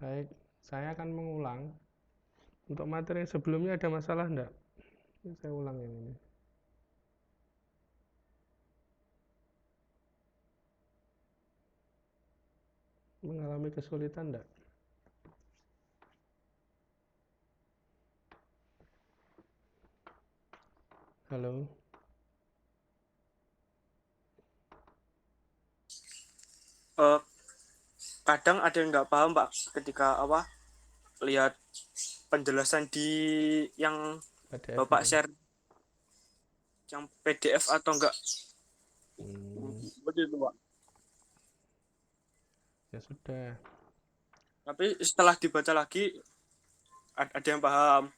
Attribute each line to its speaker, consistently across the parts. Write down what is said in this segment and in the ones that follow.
Speaker 1: Baik, saya akan mengulang. Untuk materi yang sebelumnya ada masalah enggak? Ini saya ulang yang ini. Mengalami kesulitan enggak? Halo?
Speaker 2: Kadang ada yang nggak paham Pak ketika lihat penjelasan di yang
Speaker 1: PDF
Speaker 2: Bapak
Speaker 1: itu?
Speaker 2: share yang PDF atau enggak
Speaker 1: Hmm,
Speaker 2: begitu Pak.
Speaker 1: ya sudah.
Speaker 2: Tapi setelah dibaca lagi ada yang paham.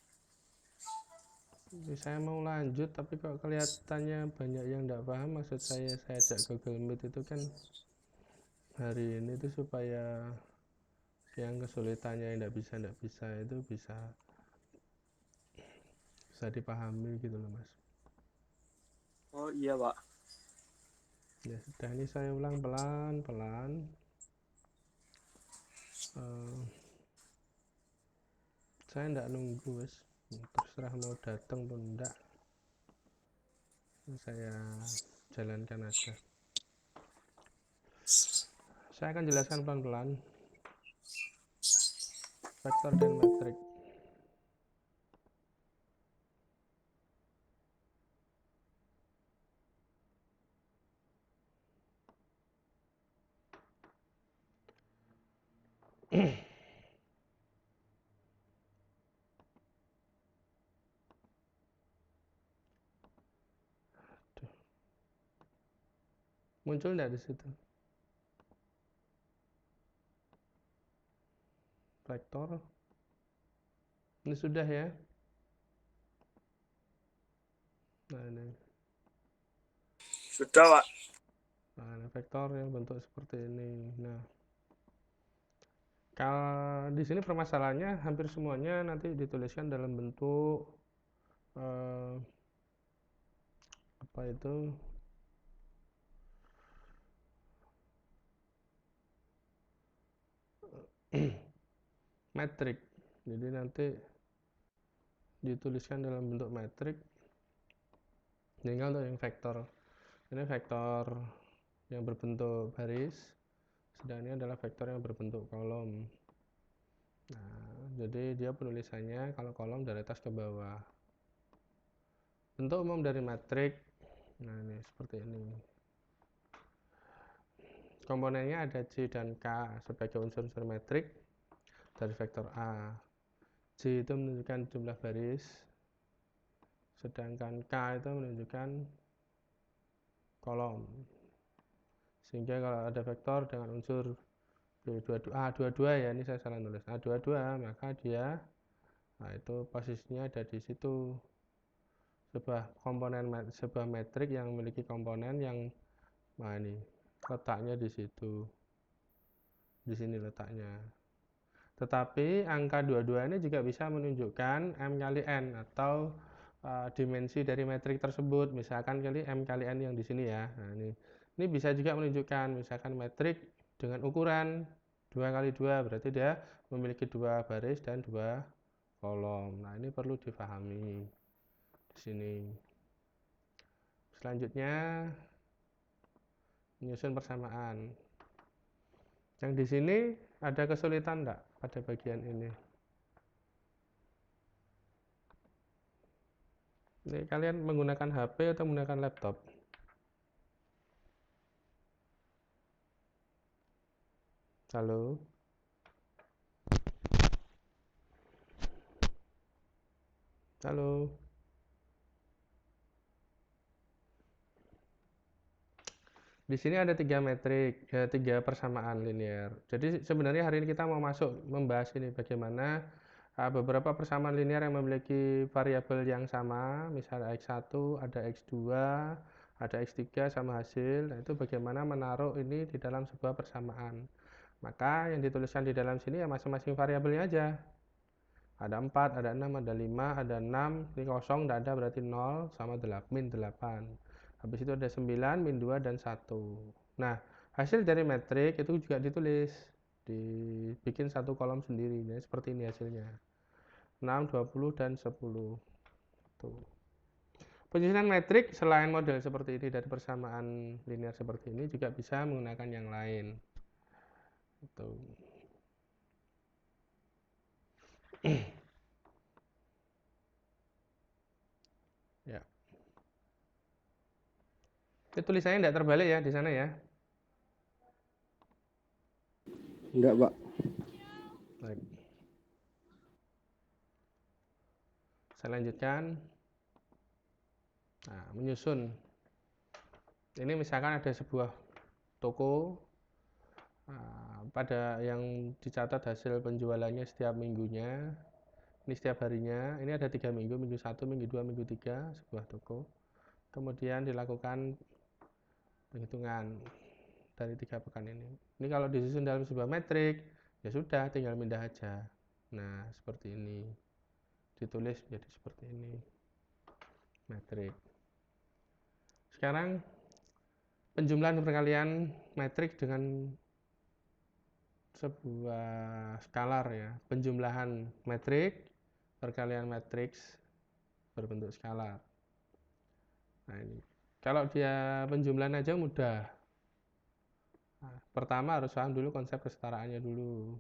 Speaker 1: Ini saya mau lanjut, tapi kok kelihatannya banyak yang enggak paham. Maksud saya ajak Google Meet itu kan hari ini tuh supaya yang kesulitannya yang enggak bisa itu bisa dipahami gitu loh Mas.
Speaker 2: Oh iya Pak.
Speaker 1: Ya sudah, ini saya ulang pelan-pelan. Saya enggak nunggu Mas, terserah mau datang pun enggak, saya jalankan aja. Saya akan jelaskan pelan-pelan vektor dan metrik. Muncul enggak di situ vektor? Ini sudah ya. Nah ini,
Speaker 2: Sudah Pak.
Speaker 1: nah ini vektor yang bentuk seperti ini. Nah, kalau di sini permasalahannya hampir semuanya nanti dituliskan dalam bentuk eh, apa itu, metrik. Jadi nanti dituliskan dalam bentuk metrik. Tinggal untuk yang vektor, ini vektor yang berbentuk baris, sedang ini adalah vektor yang berbentuk kolom. Nah, jadi dia penulisannya kalau kolom dari atas ke bawah. Bentuk umum dari metrik, nah ini seperti ini. Komponennya ada C dan K sebagai unsur-unsur metrik dari vektor A. C itu menunjukkan jumlah baris, sedangkan K itu menunjukkan kolom. Sehingga kalau ada vektor dengan unsur A22 ya, ini saya salah nulis, A22, maka dia, nah itu posisinya ada di situ. Sebuah metrik yang memiliki komponen yang, nah ini letaknya di situ, di sini letaknya. Tetapi angka 22 ini juga bisa menunjukkan M kali N atau dimensi dari metrik tersebut, misalkan kali M kali N yang di sini ya. Nah ini bisa juga menunjukkan misalkan metrik dengan ukuran 2 kali 2, berarti dia memiliki 2 baris dan 2 kolom. Nah ini perlu difahami di sini. Selanjutnya menyusun persamaan. Yang di sini ada kesulitan enggak pada bagian ini? Ini kalian menggunakan HP atau menggunakan laptop? Halo? Halo? Di sini ada 3 metrik, ya 3 persamaan linear. Jadi sebenarnya hari ini kita mau masuk membahas ini bagaimana beberapa persamaan linear yang memiliki variabel yang sama, misalnya X1, ada X2, ada X3 sama hasil. Nah, itu bagaimana menaruh ini di dalam sebuah persamaan. Maka yang dituliskan di dalam sini ya masing-masing variabelnya aja. Ada 4, ada 6, ada 5, ada 6, ini kosong, tidak ada berarti 0 sama 8, min 8. Habis itu ada 9, min 2, dan 1. Nah, hasil dari metrik itu juga ditulis. dibikin satu kolom sendiri. Jadi seperti ini hasilnya. 6, 20, dan 10. Tuh. Penyusunan metrik selain model seperti ini dari persamaan linear seperti ini juga bisa menggunakan yang lain. Tuh. Ya. Itu tulisannya tidak terbalik ya di sana ya.
Speaker 2: Enggak, Pak.
Speaker 1: Baik. Saya lanjutkan. Nah, menyusun. Ini misalkan ada sebuah toko pada yang dicatat hasil penjualannya setiap minggunya. Ini setiap harinya. Ini ada 3 minggu, minggu 1, minggu 2, minggu 3, sebuah toko. Kemudian dilakukan penghitungan dari 3 pekan ini. Ini kalau disusun dalam sebuah metrik, ya sudah tinggal pindah aja. Nah, seperti ini. Ditulis jadi seperti ini. Metrik. Sekarang penjumlahan perkalian metrik dengan sebuah skalar ya. Penjumlahan metrik perkalian matriks berbentuk skalar. Nah, ini. Kalau dia penjumlahan aja mudah. Nah, pertama harus paham dulu konsep kesetaraannya dulu.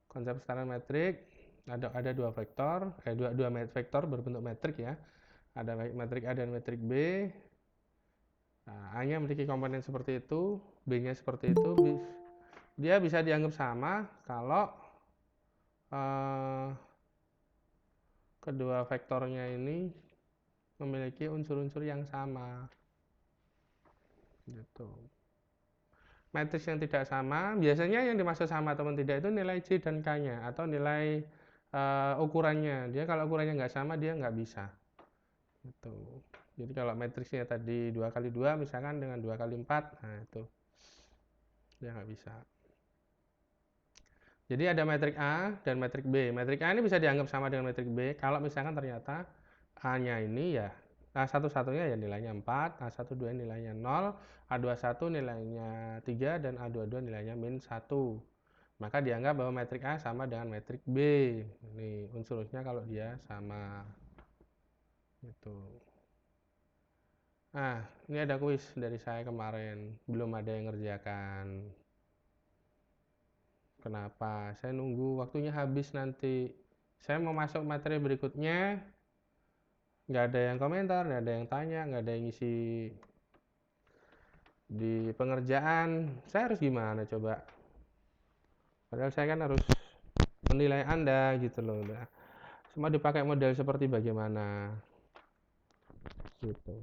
Speaker 1: Konsep kesetaraan metrik ada dua vektor, dua vektor berbentuk metrik ya. Ada metrik A dan metrik B. Nah, A-nya memiliki komponen seperti itu, B-nya seperti itu. Dia bisa dianggap sama kalau kedua vektornya ini memiliki unsur-unsur yang sama. Gitu. Matriks yang tidak sama, biasanya yang dimaksud sama atau tidak itu nilai J dan K-nya atau nilai ukurannya. Dia kalau ukurannya nggak sama, dia nggak bisa. Gitu. Jadi kalau matriksnya tadi 2 kali 2 misalkan dengan 2 kali 4, nah itu dia nggak bisa. Jadi ada metrik A dan metrik B. Metrik A ini bisa dianggap sama dengan metrik B kalau misalkan ternyata A-nya ini ya A1-1-nya ya nilainya 4, A12 nilainya 0, A21 nilainya 3, dan A22 nilainya -1. Maka dianggap bahwa metrik A sama dengan metrik B. Ini unsurnya kalau dia sama. Gitu. Nah, ini ada kuis dari saya kemarin. Belum ada yang ngerjakan. Kenapa? Saya nunggu waktunya habis nanti. Saya mau masuk materi berikutnya. Nggak ada yang komentar, nggak ada yang tanya, nggak ada yang ngisi di pengerjaan. Saya harus gimana coba? Padahal saya kan harus menilai Anda gitu loh. Nah, semua dipakai model seperti bagaimana? Gitu.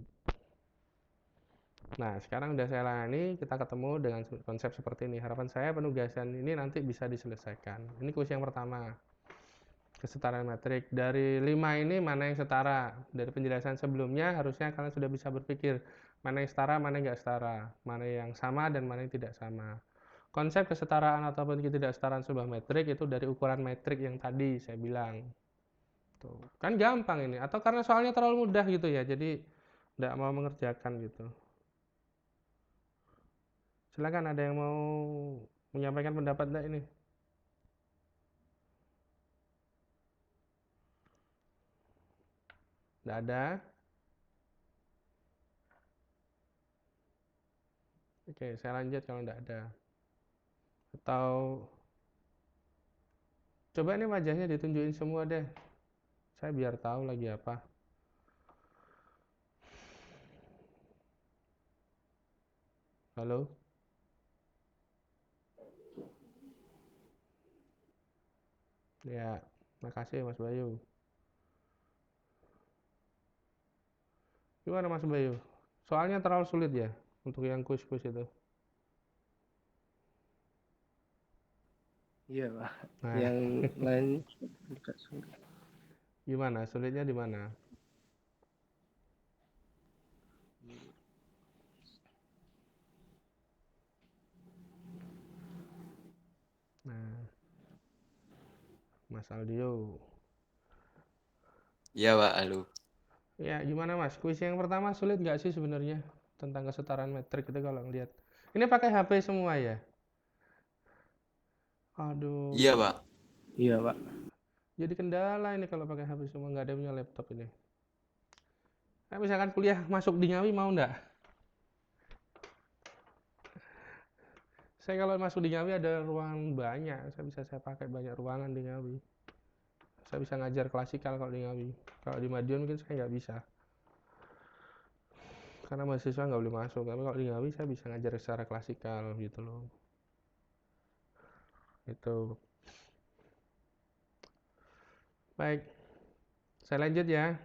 Speaker 1: Nah, sekarang udah saya layani, kita ketemu dengan konsep seperti ini. Harapan saya penugasan ini nanti bisa diselesaikan. Ini kuis yang pertama. Kesetaraan metrik. Dari 5 ini mana yang setara? Dari penjelasan sebelumnya harusnya kalian sudah bisa berpikir mana yang setara, mana yang nggak setara, mana yang sama dan mana yang tidak sama. Konsep kesetaraan ataupun ketidaksetaraan sebuah metrik itu dari ukuran metrik yang tadi saya bilang. Tuh. Kan gampang ini. Atau karena soalnya terlalu mudah gitu ya, jadi nggak mau mengerjakan gitu. Silakan ada yang mau menyampaikan pendapat enggak ini? Enggak ada? Oke, saya lanjut kalau enggak ada. Atau coba ini wajahnya ditunjukin semua deh. Saya biar tahu lagi apa. Halo? Ya, makasih Mas Bayu. Gimana Mas Bayu? Soalnya terlalu sulit ya untuk yang kuis-kuis itu.
Speaker 2: Iya, Pak.
Speaker 1: Nah,
Speaker 2: Yang lain juga sulit.
Speaker 1: gimana? Sulitnya di mana? Nah, Mas Aldio.
Speaker 3: Iya Pak, halo.
Speaker 1: Ya, gimana Mas? Kuis yang pertama sulit nggak sih sebenarnya tentang kesetaraan metrik itu kalau ngelihat? Ini pakai HP semua ya? Aduh,
Speaker 3: Iya, Pak.
Speaker 2: Iya, Pak.
Speaker 1: jadi kendala ini kalau pakai HP semua, nggak ada punya laptop ini. Nah, misalkan kuliah masuk di Ngawi mau nggak? Saya kalau masuk di Ngawi ada ruangan banyak, saya pakai banyak ruangan di Ngawi. Saya bisa ngajar klasikal kalau di Ngawi. Kalau di Madiun mungkin saya nggak bisa, karena mahasiswa nggak boleh masuk. Tapi kalau di Ngawi saya bisa ngajar secara klasikal gitu loh. Itu. Baik, saya lanjut ya.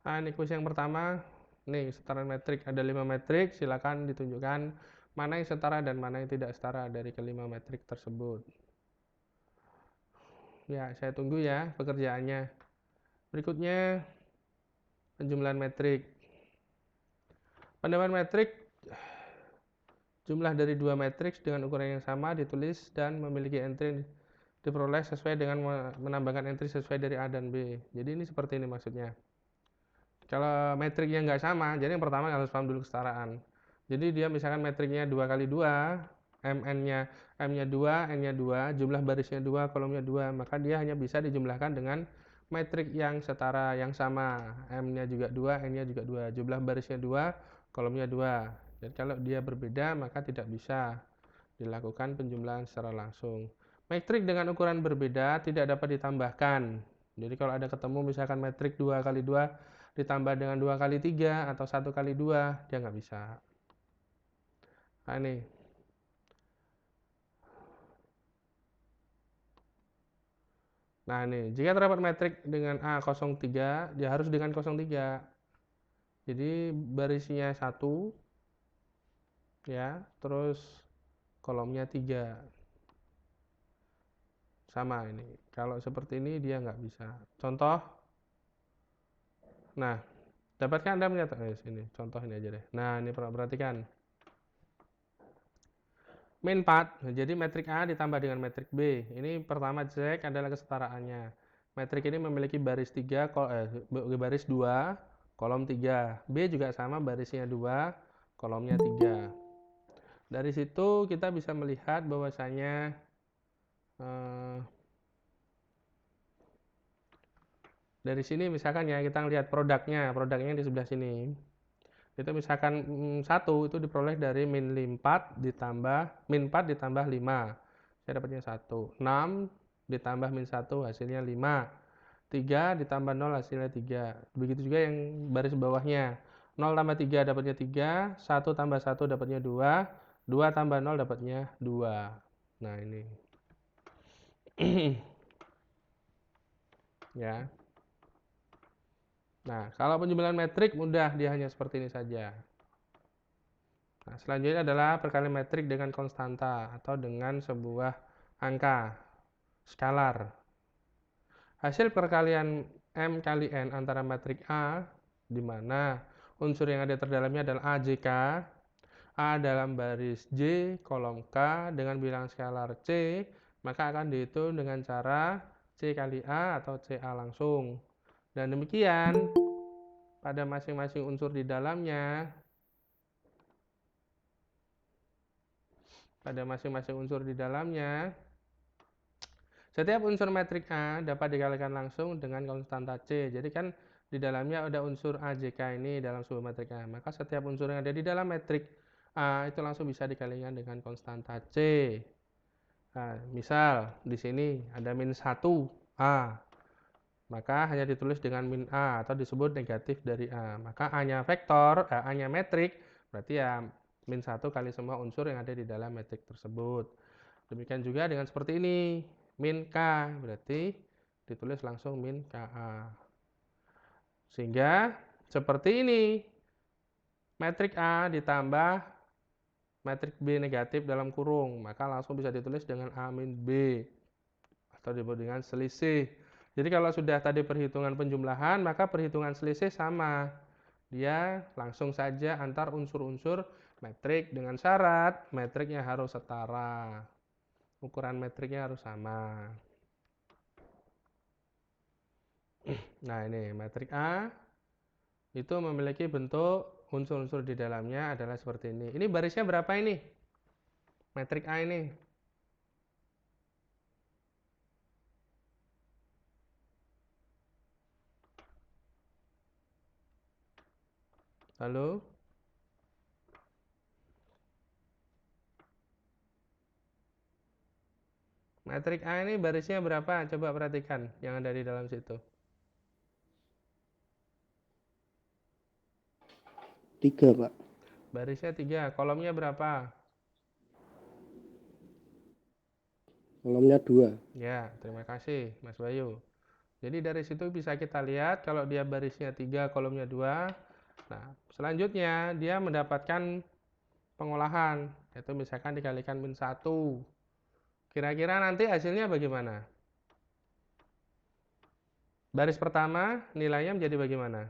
Speaker 1: Nah, ini kuis yang pertama. Nih, setaran metrik. Ada 5 metrik, silakan ditunjukkan mana yang setara dan mana yang tidak setara dari kelima metrik tersebut. Ya, saya tunggu ya pekerjaannya. Berikutnya, penjumlahan metrik. Penambahan metrik, jumlah dari dua metrik dengan ukuran yang sama ditulis dan memiliki entry diperoleh sesuai dengan menambahkan entry sesuai dari A dan B. Jadi ini seperti ini maksudnya. Kalau metriknya nggak sama, jadi yang pertama harus paham dulu kesetaraan. Jadi dia misalkan metriknya 2 kali 2, MN-nya M-nya 2, N-nya 2, jumlah barisnya 2, kolomnya 2, maka dia hanya bisa dijumlahkan dengan metrik yang setara, yang sama. M-nya juga 2, N-nya juga 2, jumlah barisnya 2, kolomnya 2. Jadi kalau dia berbeda, maka tidak bisa dilakukan penjumlahan secara langsung. Metrik dengan ukuran berbeda tidak dapat ditambahkan. Jadi kalau ada ketemu misalkan metrik 2 kali 2 ditambah dengan 2 kali 3 atau 1 kali 2, dia nggak bisa. Nah ini. Nah ini, jika terdapat metrik dengan A03, dia harus dengan 03. Jadi barisnya 1, ya, terus kolomnya 3. Sama ini. Kalau seperti ini dia nggak bisa. Contoh, nah, dapatkah Anda melihat? Sini, contoh ini aja deh. Nah, ini perhatikan. Min 4, jadi metrik A ditambah dengan metrik B. Ini pertama cek adalah kesetaraannya. Metrik ini memiliki baris 3, baris 2, kolom 3. B juga sama, barisnya 2, kolomnya 3. Dari situ kita bisa melihat bahwasanya dari sini misalkan ya kita lihat produknya yang di sebelah sini. Itu misalkan 1 itu diperoleh dari min 4 ditambah 5. Saya dapatnya 1. 6 ditambah min 1 hasilnya 5. 3 ditambah 0 hasilnya 3. Begitu juga yang baris bawahnya. 0 tambah 3 dapatnya 3, 1 tambah 1 dapatnya 2, 2 tambah 0 dapatnya 2. Nah, ini. Ya. Nah, kalau penjumlahan metrik mudah, dia hanya seperti ini saja. Nah, selanjutnya adalah perkalian metrik dengan konstanta atau dengan sebuah angka skalar. Hasil perkalian M kali N antara metrik A, di mana unsur yang ada terdalamnya adalah AJK, A dalam baris J, kolom K dengan bilangan skalar C, maka akan dihitung dengan cara C kali A atau CA langsung. Dan demikian, pada masing-masing unsur di dalamnya, setiap unsur metrik A dapat dikalikan langsung dengan konstanta C. Jadi kan di dalamnya ada unsur AJK ini dalam sebuah metrik A. Maka setiap unsur yang ada di dalam metrik A itu langsung bisa dikalikan dengan konstanta C. Nah, misal di sini ada min 1 A. Maka hanya ditulis dengan min A atau disebut negatif dari A. Maka A-nya vektor, A-nya metrik, berarti ya min 1 kali semua unsur yang ada di dalam metrik tersebut. Demikian juga dengan seperti ini. Min K, berarti ditulis langsung min KA. Sehingga seperti ini. Metrik A ditambah metrik B negatif dalam kurung. Maka langsung bisa ditulis dengan A min B. Atau disebut dengan selisih. Jadi kalau sudah tadi perhitungan penjumlahan, maka perhitungan selisih sama. Dia langsung saja antar unsur-unsur metrik dengan syarat metriknya harus setara. Ukuran metriknya harus sama. Nah, ini metrik A itu memiliki bentuk unsur-unsur di dalamnya adalah seperti ini. Ini barisnya berapa ini? Metrik A ini. Lalu metrik A ini barisnya berapa? Coba perhatikan yang ada di dalam situ.
Speaker 3: 3, Pak.
Speaker 1: Barisnya 3, kolomnya berapa?
Speaker 3: Kolomnya 2.
Speaker 1: Ya, terima kasih Mas Bayu. Jadi dari situ bisa kita lihat kalau dia barisnya 3, kolomnya 2. Nah, selanjutnya dia mendapatkan pengolahan, yaitu misalkan dikalikan min 1. Kira-kira nanti hasilnya bagaimana? Baris pertama nilainya menjadi bagaimana?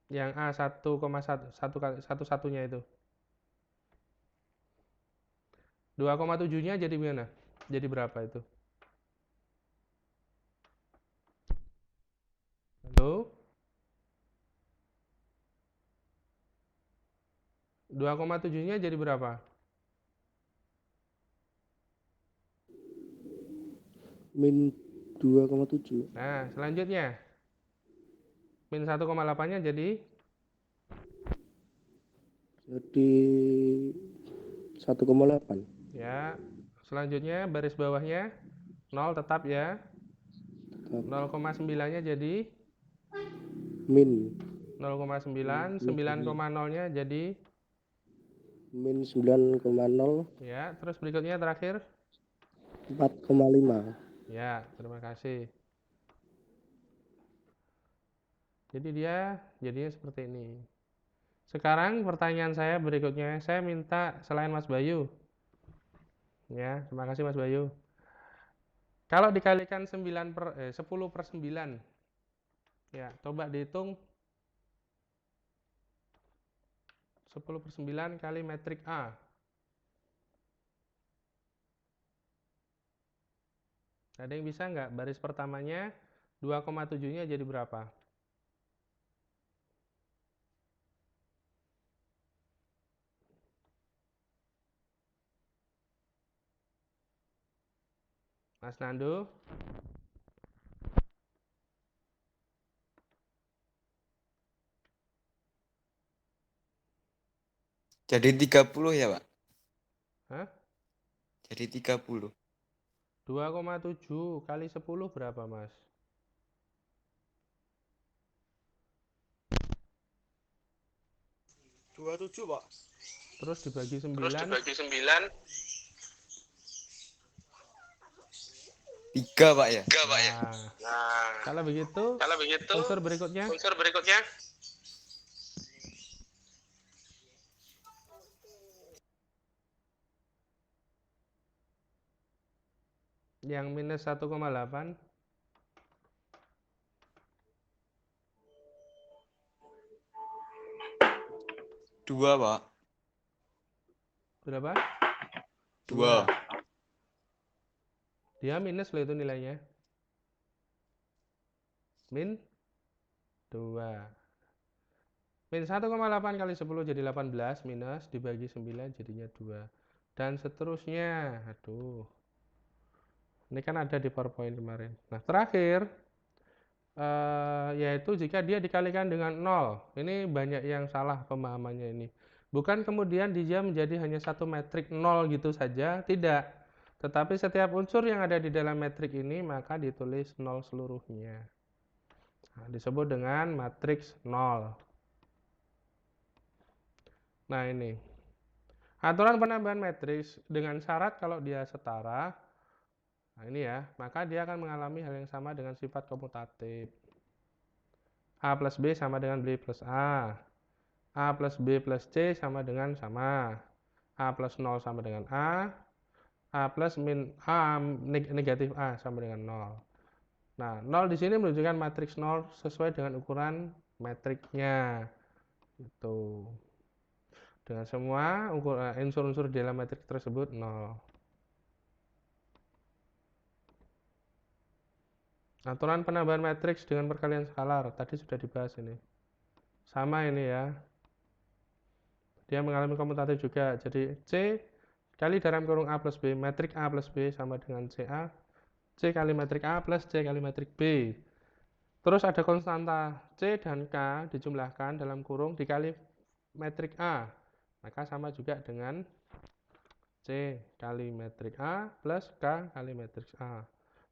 Speaker 1: Yang A 1,1 itu. 2,7-nya jadi gimana? Jadi berapa itu? Halo? 2,7-nya jadi berapa?
Speaker 3: Min 2,7.
Speaker 1: Nah, selanjutnya. Min 1,8-nya jadi?
Speaker 3: Jadi 1,8.
Speaker 1: Ya. Selanjutnya baris bawahnya 0 tetap ya. 0,9-nya jadi?
Speaker 3: Min
Speaker 1: 0,9. 9,0-nya jadi?
Speaker 3: Min 9,0.
Speaker 1: Ya. Terus berikutnya terakhir?
Speaker 3: 4,5.
Speaker 1: Ya, terima kasih. Jadi dia jadinya seperti ini. Sekarang pertanyaan saya berikutnya, saya minta selain Mas Bayu. Ya, terima kasih Mas Bayu. Kalau dikalikan 10 per 9, ya, coba dihitung 10 per 9 kali metrik A. Ada yang bisa nggak? Baris pertamanya 2,7-nya jadi berapa? Mas Nando?
Speaker 4: Jadi 30 ya, Pak?
Speaker 1: Hah?
Speaker 4: Jadi 30.
Speaker 1: 2,7 kali 10 berapa, Mas?
Speaker 2: Dua tujuh, Pak.
Speaker 1: Terus dibagi 9.
Speaker 4: 3, Pak ya?
Speaker 1: Nah, kalau begitu unsur berikutnya yang minus 1,8
Speaker 4: 2, Pak.
Speaker 1: berapa?
Speaker 4: 2.
Speaker 1: Dia minus loh itu nilainya. Min 2. Min 1,8 kali 10 jadi 18, minus dibagi 9 jadinya 2. Dan seterusnya. Aduh. Ini kan ada di PowerPoint kemarin. Nah, terakhir yaitu jika dia dikalikan dengan 0. Ini banyak yang salah pemahamannya ini. Bukan kemudian dia menjadi hanya satu metrik 0 gitu saja, tidak. Tetapi setiap unsur yang ada di dalam metrik ini maka ditulis 0 seluruhnya. Nah, disebut dengan matriks 0. Nah, ini. Aturan penambahan matriks dengan syarat kalau dia setara. Nah, ini ya, maka dia akan mengalami hal yang sama dengan sifat komutatif. A plus B sama dengan B plus A. A plus B plus C sama dengan sama. A plus 0 sama dengan A. A plus min A negatif A sama dengan 0. Nah, 0 di sini menunjukkan matriks 0 sesuai dengan ukuran matriknya. Itu. Dengan semua unsur-unsur di dalam matrik tersebut 0. Aturan penambahan matriks dengan perkalian skalar tadi sudah dibahas ini. Sama ini ya. Dia mengalami komutatif juga. Jadi C kali dalam kurung A plus B, metrik A plus B sama dengan CA. C kali metrik A plus C kali metrik B. Terus ada konstanta C dan K dijumlahkan dalam kurung dikali metrik A. Maka sama juga dengan C kali metrik A plus K kali metrik A.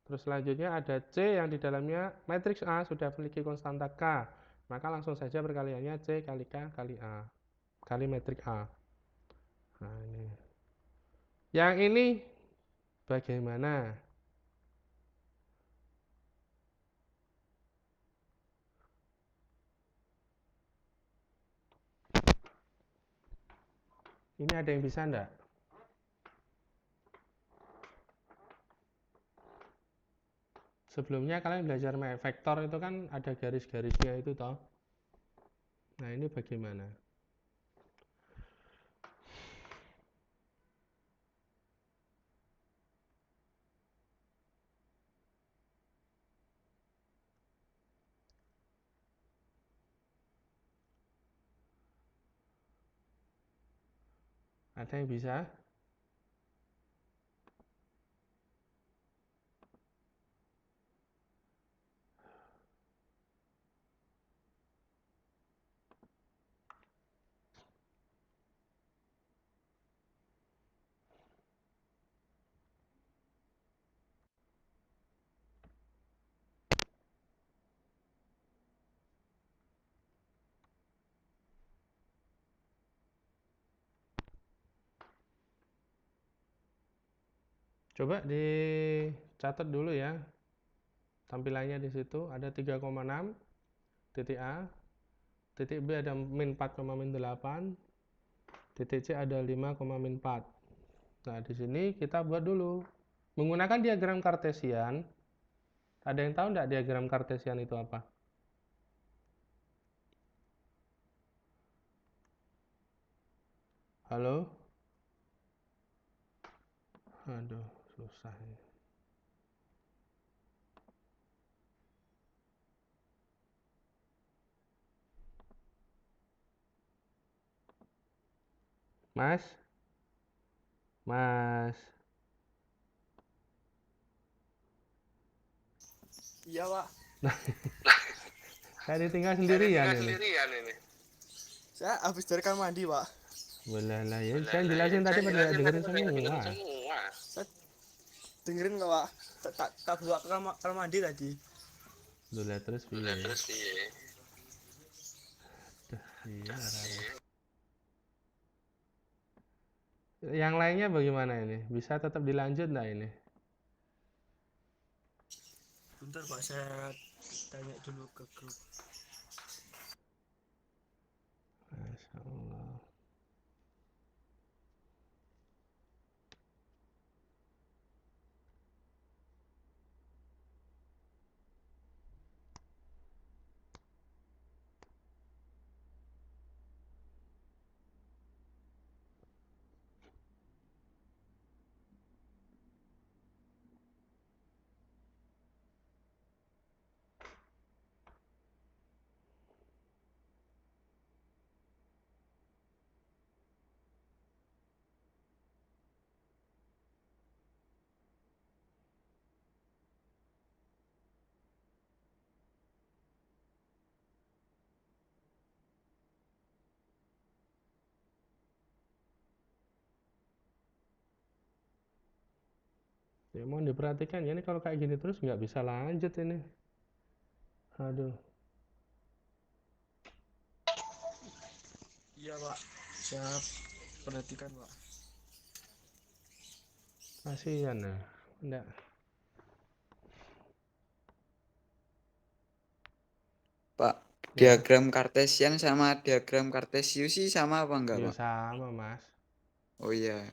Speaker 1: Terus selanjutnya ada C yang di dalamnya matriks A sudah memiliki konstanta K. Maka langsung saja perkaliannya C kali K kali A. Kali metrik A. Nah, ini. Yang ini bagaimana? Ini ada yang bisa enggak? Sebelumnya kalian belajar vektor itu kan ada garis-garisnya itu toh. Nah, ini bagaimana? Ada yang bisa? Coba dicatat dulu ya. Tampilannya di situ ada 3,6 titik A, titik B ada min 4, min 8, titik C ada 5, min 4. Nah, di sini kita buat dulu. Menggunakan diagram kartesian. Ada yang tahu enggak diagram kartesian itu apa? Halo? Aduh, susah ini. Mas? Mas?
Speaker 2: Iya, Pak.
Speaker 1: Saya ditinggal sendirian ini.
Speaker 2: Saya habis dari kamar mandi, Pak.
Speaker 1: Belah lah ya, saya jelasin tadi pada dengerin semua.
Speaker 2: Saya dengerin kok, Pak. Tak bawa ke kamar mandi tadi.
Speaker 1: Belah terus piye? Iya, yang lainnya bagaimana ini? Bisa tetap dilanjut enggak ini?
Speaker 2: Bentar, Pak, saya tanya dulu ke grup.
Speaker 1: Masya Allah. Ya mohon diperhatikan ya, ini kalau kayak gini terus nggak bisa lanjut ini. Aduh,
Speaker 2: Iya, Pak. Saya perhatikan, Pak.
Speaker 1: kasihan ya. Enggak.
Speaker 4: Pak,
Speaker 1: Ya,
Speaker 4: diagram kartesian sama diagram kartesius sih sama apa enggak,
Speaker 1: ya
Speaker 4: Pak?
Speaker 1: sama Mas.
Speaker 4: Oh iya.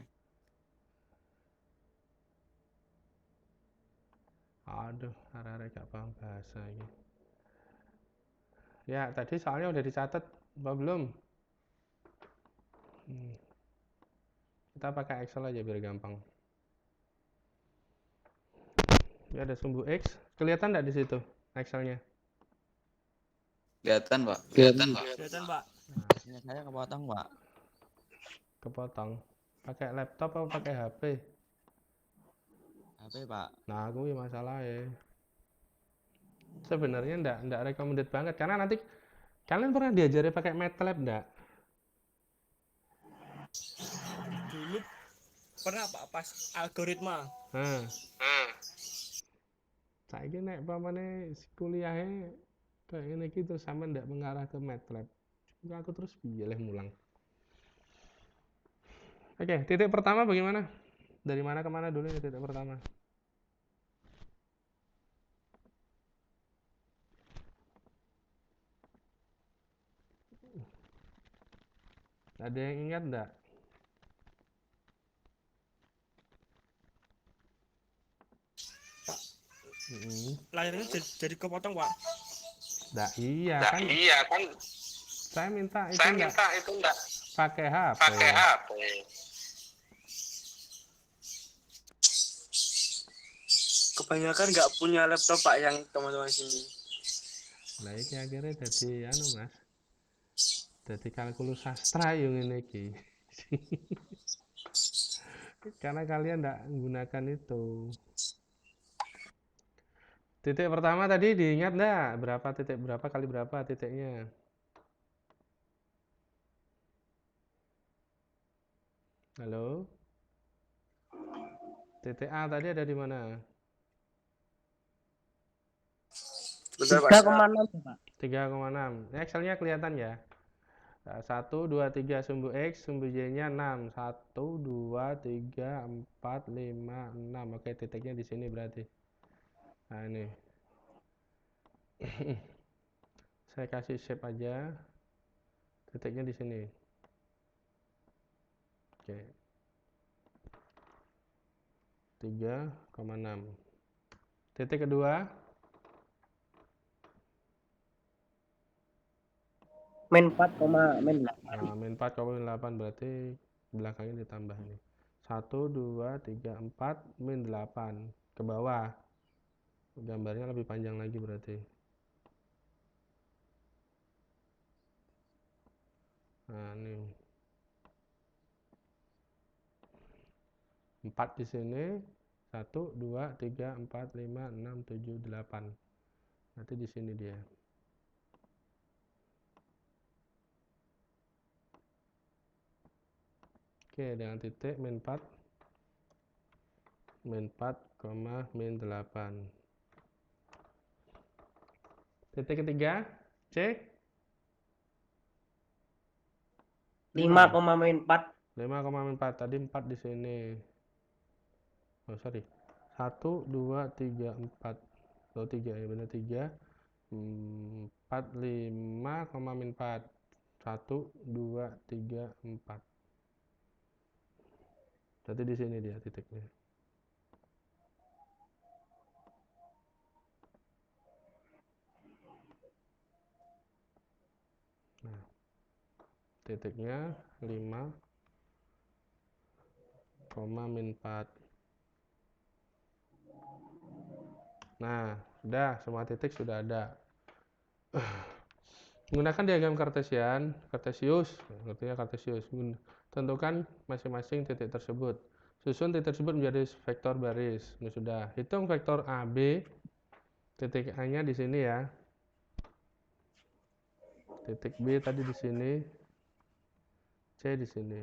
Speaker 1: Aduh, arek-arek gak paham bahasa ini. Ya, tadi soalnya udah dicatat apa belum? Kita pakai Excel aja biar gampang. Ya ada sumbu X. Kelihatan enggak di situ Excelnya?
Speaker 4: Kelihatan, Pak.
Speaker 2: Kelihatan, Pak.
Speaker 5: Sinyal saya kepotong, Pak.
Speaker 1: Kepotong. Pakai laptop atau pakai HP?
Speaker 5: HP, Pak.
Speaker 1: Nah, aku ya masalah ya. Sebenarnya enggak recommended banget karena nanti kalian pernah diajari pakai MATLAB enggak?
Speaker 2: Dulu pernah Pak pas algoritma.
Speaker 1: Nah, saiki nek pamane kuliahnya kayak ngene iki terus sampe ndak mengarah ke MATLAB. Juga aku terus piye leh mulang. Oke, titik pertama bagaimana? Dari mana ke mana dulu ini titik pertama? Ada yang ingat enggak?
Speaker 2: Layarnya jadi kepotong, Pak.
Speaker 1: Enggak, iya kan. Saya minta itu enggak pakai HP.
Speaker 2: Kebanyakan nggak punya laptop, Pak, yang teman-teman sini.
Speaker 1: Lah iki akhirnya jadi anu Mas. Jadi kalkulus sastra yang ngene iki. Karena kalian enggak menggunakan itu. Titik pertama tadi diingat enggak? Berapa kali berapa titiknya? Halo? Titik A tadi ada di mana?
Speaker 2: Bentar, Pak.
Speaker 3: 3,6 Pak.
Speaker 1: 3,6. Excel-nya kelihatan ya? 1, 2, 3 sumbu X, sumbu Y-nya 6. 1, 2, 3, 4, 5, 6. Oke, titiknya di sini berarti. Nah, ini. Saya kasih shape aja. Titiknya di sini. Oke. 3,6. Titik kedua.
Speaker 3: Min 4, min 8.
Speaker 1: Nah, min 4,8 berarti belakangnya ditambah ini. 1, 2, 3, 4, min 8. Ke bawah. Gambarnya lebih panjang lagi berarti. Nah, ini 4 di sini. 1, 2, 3, 4, 5, 6, 7, 8. Nanti di sini dia. Oke, dengan titik min 4. Min 4, min 8. Titik ketiga, C.
Speaker 3: 5, min 4.
Speaker 1: 5, min 4. Tadi 4 di sini. Oh, sorry. 1, 2, 3, 4. Oh, 3 ya, benar 3. 4, 5, min 4. 1, 2, 3, 4. Jadi di sini dia titiknya. Nah, titiknya 5, min 4. Nah, sudah, semua titik sudah ada. Menggunakan diagram Kartesius, artinya Kartesius. Tentukan masing-masing titik tersebut. Susun titik tersebut menjadi vektor baris. Ini sudah. Hitung vektor AB. Titik A-nya di sini ya. Titik B tadi di sini. C di sini.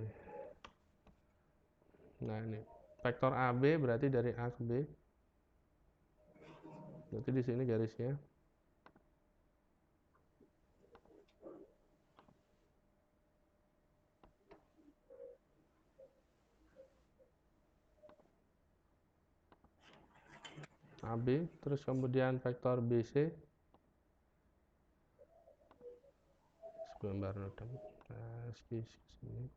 Speaker 1: Nah, ini. Vektor AB berarti dari A ke B. Berarti di sini garisnya. AB, terus kemudian vektor BC. Gambar nodam. Nah, sini.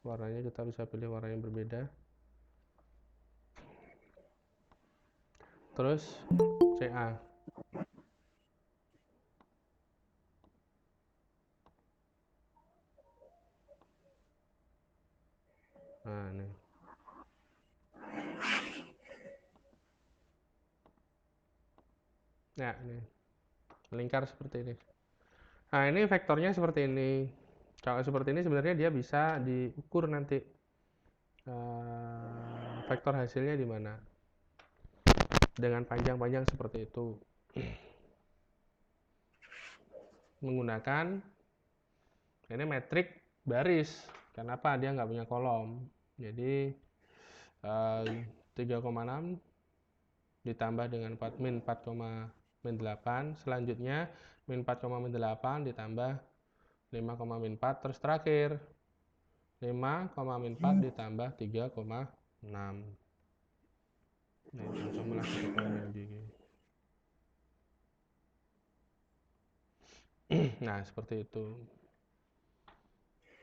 Speaker 1: Warnanya kita bisa pilih warna yang berbeda. Terus CA. Nah, ini. Nah, ini melingkar seperti ini. Nah, ini vektornya seperti ini. Kalau seperti ini sebenarnya dia bisa diukur nanti vektor hasilnya di mana. Dengan panjang-panjang seperti itu. Menggunakan ini metrik baris. Kenapa? Dia nggak punya kolom. Jadi 3,6 ditambah dengan min 4,8. Selanjutnya min 4,8 ditambah 5,4. Terus terakhir 5,4 ditambah 3,6. Nah, langsung kita poin gini. Nah, seperti itu.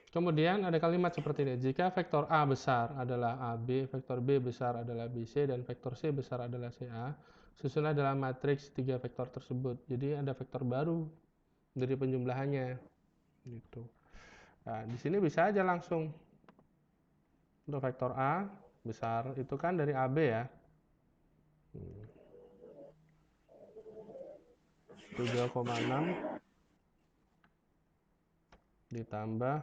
Speaker 1: Kemudian ada kalimat seperti ini. Jika vektor A besar adalah AB, vektor B besar adalah BC, dan vektor C besar adalah CA, susunlah dalam matriks 3 vektor tersebut. Jadi ada vektor baru dari penjumlahannya. Gitu. Nah, di sini bisa aja langsung. Untuk vektor A besar itu kan dari AB ya. 3,6 ditambah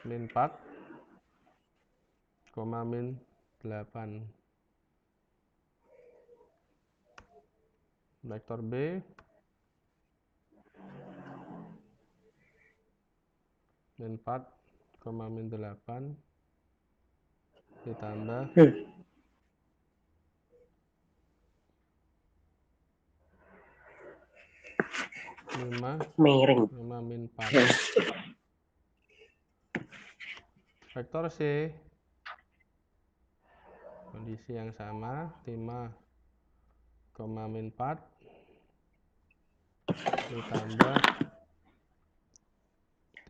Speaker 1: min 4, min 8. Vektor B min 4, min 8 ditambah
Speaker 3: Miring.
Speaker 1: 5 min 4. Vektor C kondisi yang sama, 5, min 4 ditambah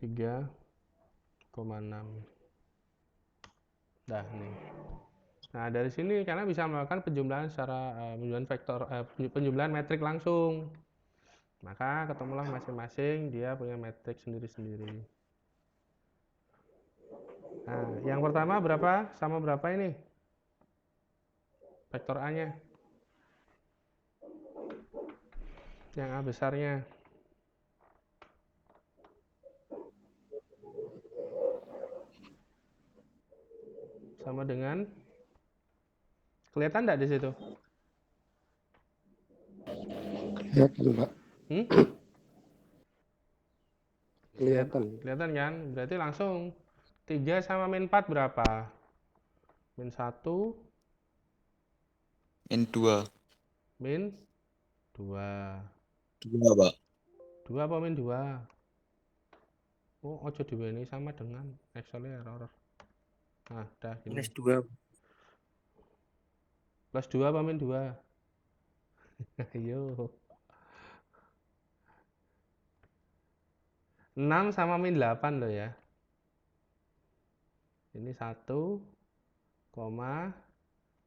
Speaker 1: 3,6. Dah nih. Nah, dari sini karena bisa melakukan penjumlahan secara penjumlahan metrik langsung. Maka ketemulah masing-masing dia punya metrik sendiri-sendiri. Nah, yang pertama berapa sama berapa ini? Vektor A-nya. Yang A besarnya. Sama dengan, kelihatan enggak di situ?
Speaker 6: Kelihatan, Pak.
Speaker 1: Kelihatan kan? Berarti langsung 3 sama min 4 berapa? Min 1,
Speaker 4: min 2.
Speaker 1: min 2.
Speaker 4: 2, Pak.
Speaker 1: 2 apa min 2? Oh, ojo diweni sama dengan Excel-nya error. Nah, udah gini.
Speaker 2: Minus 2.
Speaker 1: Plus 2 apa min 2? Ayo. 6 sama min 8 loh ya. Ini 1,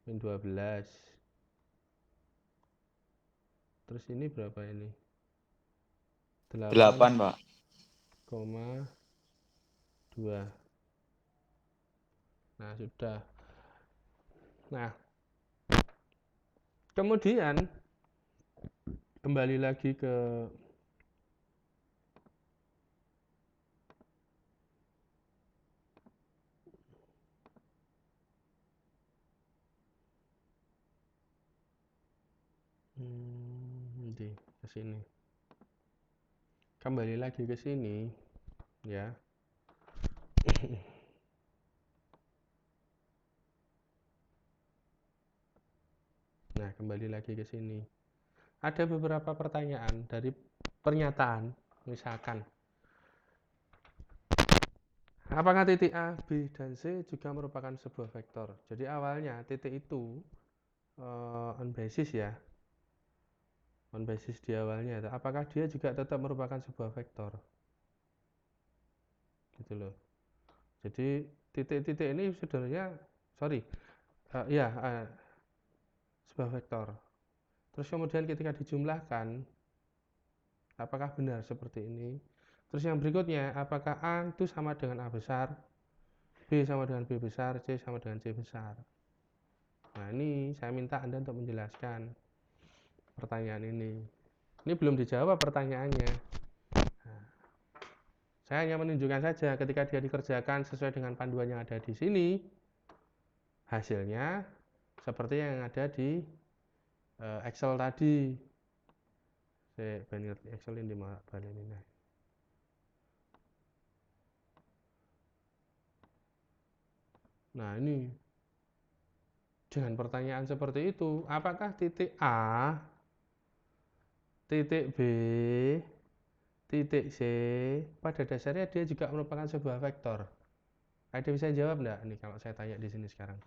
Speaker 1: min 12. Terus ini berapa ini?
Speaker 4: 8, Pak.
Speaker 1: 2. Nah, sudah. Nah, kemudian kembali lagi ke ke sini. Kembali lagi ke sini ya. Nah, kembali lagi ke sini. Ada beberapa pertanyaan dari pernyataan, misalkan apakah titik A, B, dan C juga merupakan sebuah vektor? Jadi awalnya titik itu on basis ya. On basis di awalnya. Apakah dia juga tetap merupakan sebuah vektor? Gitu loh. Jadi titik-titik ini sebenarnya, sebuah vektor. Terus kemudian ketika dijumlahkan, apakah benar seperti ini? Terus yang berikutnya, apakah A itu sama dengan A besar? B sama dengan B besar, C sama dengan C besar. Nah, ini saya minta Anda untuk menjelaskan pertanyaan ini. Ini belum dijawab pertanyaannya. Nah, saya hanya menunjukkan saja ketika dia dikerjakan sesuai dengan panduan yang ada di sini, hasilnya seperti yang ada di Excel tadi. Saya ngerti Excel ini balik ini. Nah, ini dengan pertanyaan seperti itu, apakah titik A, titik B, titik C pada dasarnya dia juga merupakan sebuah vektor? Ada bisa jawab enggak nih kalau saya tanya di sini sekarang?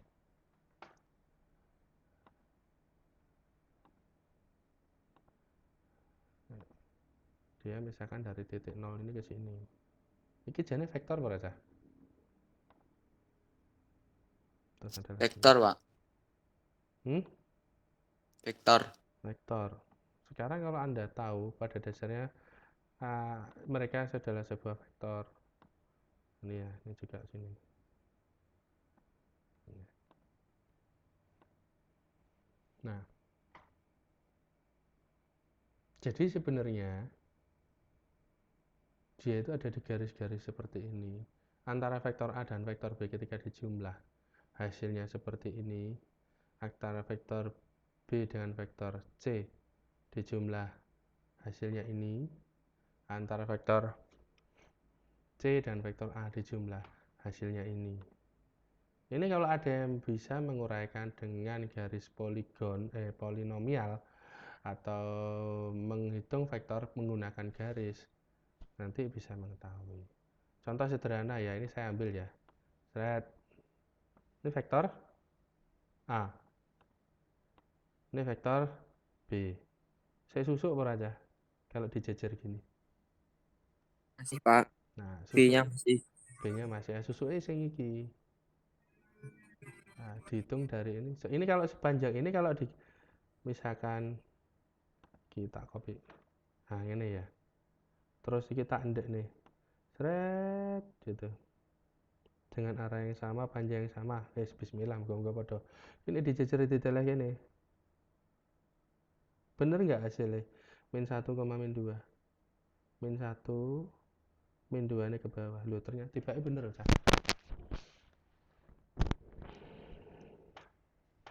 Speaker 1: Dia misalkan dari titik 0 ini ke sini. Ini jadinya vektor berapa? Terus ada lagi.
Speaker 4: Vektor, Pak. Vektor.
Speaker 1: Vektor. Sekarang kalau Anda tahu pada dasarnya mereka adalah sebuah vektor. Ini ya, ini juga sini. Nah, jadi sebenarnya dia itu ada di garis-garis seperti ini. Antara vektor A dan vektor B ketika dijumlah, hasilnya seperti ini. Antara vektor B dengan vektor C dijumlah, hasilnya ini. Antara vektor C dan vektor A dijumlah, hasilnya ini. Ini kalau ada yang bisa menguraikan dengan garis polinomial atau menghitung vektor menggunakan garis, nanti bisa mengetahui. Contoh sederhana ya, ini saya ambil ya. Ini vektor A. Ini vektor B. Saya susuk apa aja kalau dijejer gini.
Speaker 4: Masih, Pak.
Speaker 1: Nah,
Speaker 4: B-nya masih.
Speaker 1: B-nya masih susuknya sing iki. Nah, dihitung dari ini. Ini kalau sepanjang ini kalau misalkan kita copy. Nah, ini ya. Terus kita endek nih. Seret gitu. Dengan arah yang sama, panjang yang sama. Bismillah, moga-moga padha. Ini dijejer detailnya gini. Bener nggak hasilnya? Min 1, min 2. Min 1, min 2 ini ke bawah. Loh, ternyata tiba-tiba bener loh.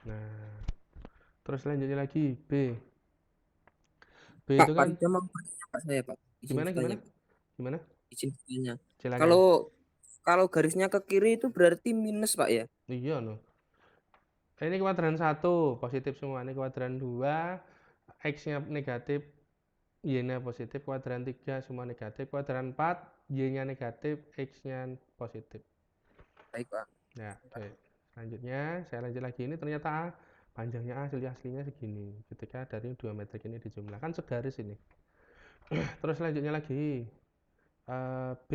Speaker 1: Nah, terus lanjutnya lagi B. B
Speaker 4: Pak,
Speaker 1: itu kan
Speaker 4: mau bertanya, Pak, saya, Pak.
Speaker 1: gimana? Gimana?
Speaker 4: Izin bertanya.
Speaker 1: Silakan.
Speaker 4: Kalau garisnya ke kiri itu berarti minus, Pak ya?
Speaker 1: Iya no. Ini kuadran 1 positif semua. Ini kuadran 2 X-nya negatif, Y-nya positif. Kuadran 3 semua negatif. Kuadran 4 Y-nya negatif, X-nya positif.
Speaker 4: Baik, Pak.
Speaker 1: Ya, oke. Selanjutnya saya lanjut lagi. Ini ternyata A, panjangnya A aslinya segini. Ketika dari 2 metrik ini dijumlahkan segaris ini. Terus selanjutnya lagi B.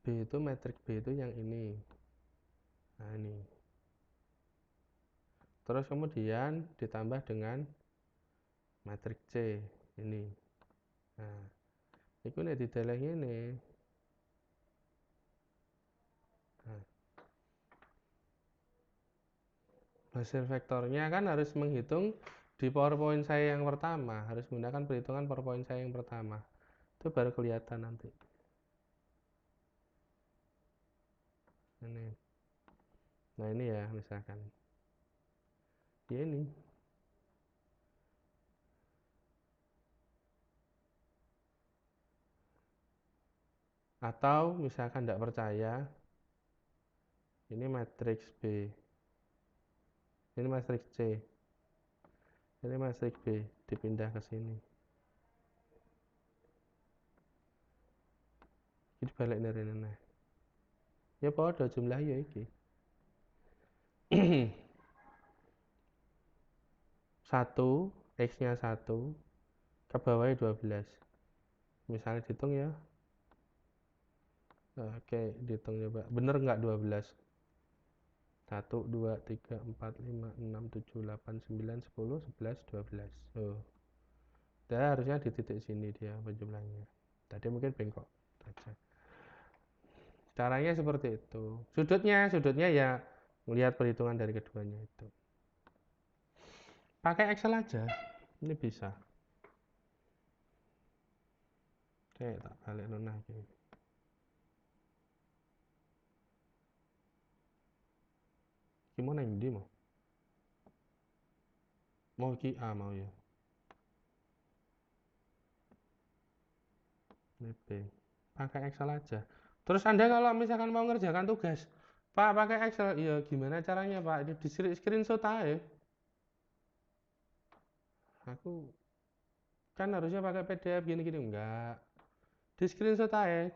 Speaker 1: B itu metrik B itu yang ini. Nah, ini. Terus kemudian ditambah dengan metrik C ini. Nah, itu nih detailnya ini. Nah, hasil vektornya kan harus menghitung di PowerPoint saya yang pertama, harus menggunakan perhitungan PowerPoint saya yang pertama. Itu baru kelihatan nanti. Ini. Nah, ini ya misalkan. Ya ini. Atau misalkan tidak percaya, ini matriks B. Ini matriks C. Ini matriks B dipindah ke sini. Ini balik dari ini. Ya pada jumlah ya iki. 1, X-nya 1, ke bawahnya 12. Misalnya dihitung ya. Oke, dihitung coba. Bener nggak 12? 1, 2, 3, 4, 5, 6, 7, 8, 9, 10, 11, 12. Oh. Dia harusnya di titik sini dia penjumlahnya. Tadi mungkin bengkok saja. Caranya seperti itu. Sudutnya ya melihat perhitungan dari keduanya itu. Pakai Excel aja, ini bisa. Oke, tak balik lagi. Gimana yang di mau? Mau ki A mau ya. Ini B. Pakai Excel aja. Terus Anda kalau misalkan mau ngerjakan tugas, Pak pakai Excel, ya gimana caranya Pak? Ini di screenshot aja. Aku kan harusnya pakai PDF gini-gini, enggak. Di screenshot aja.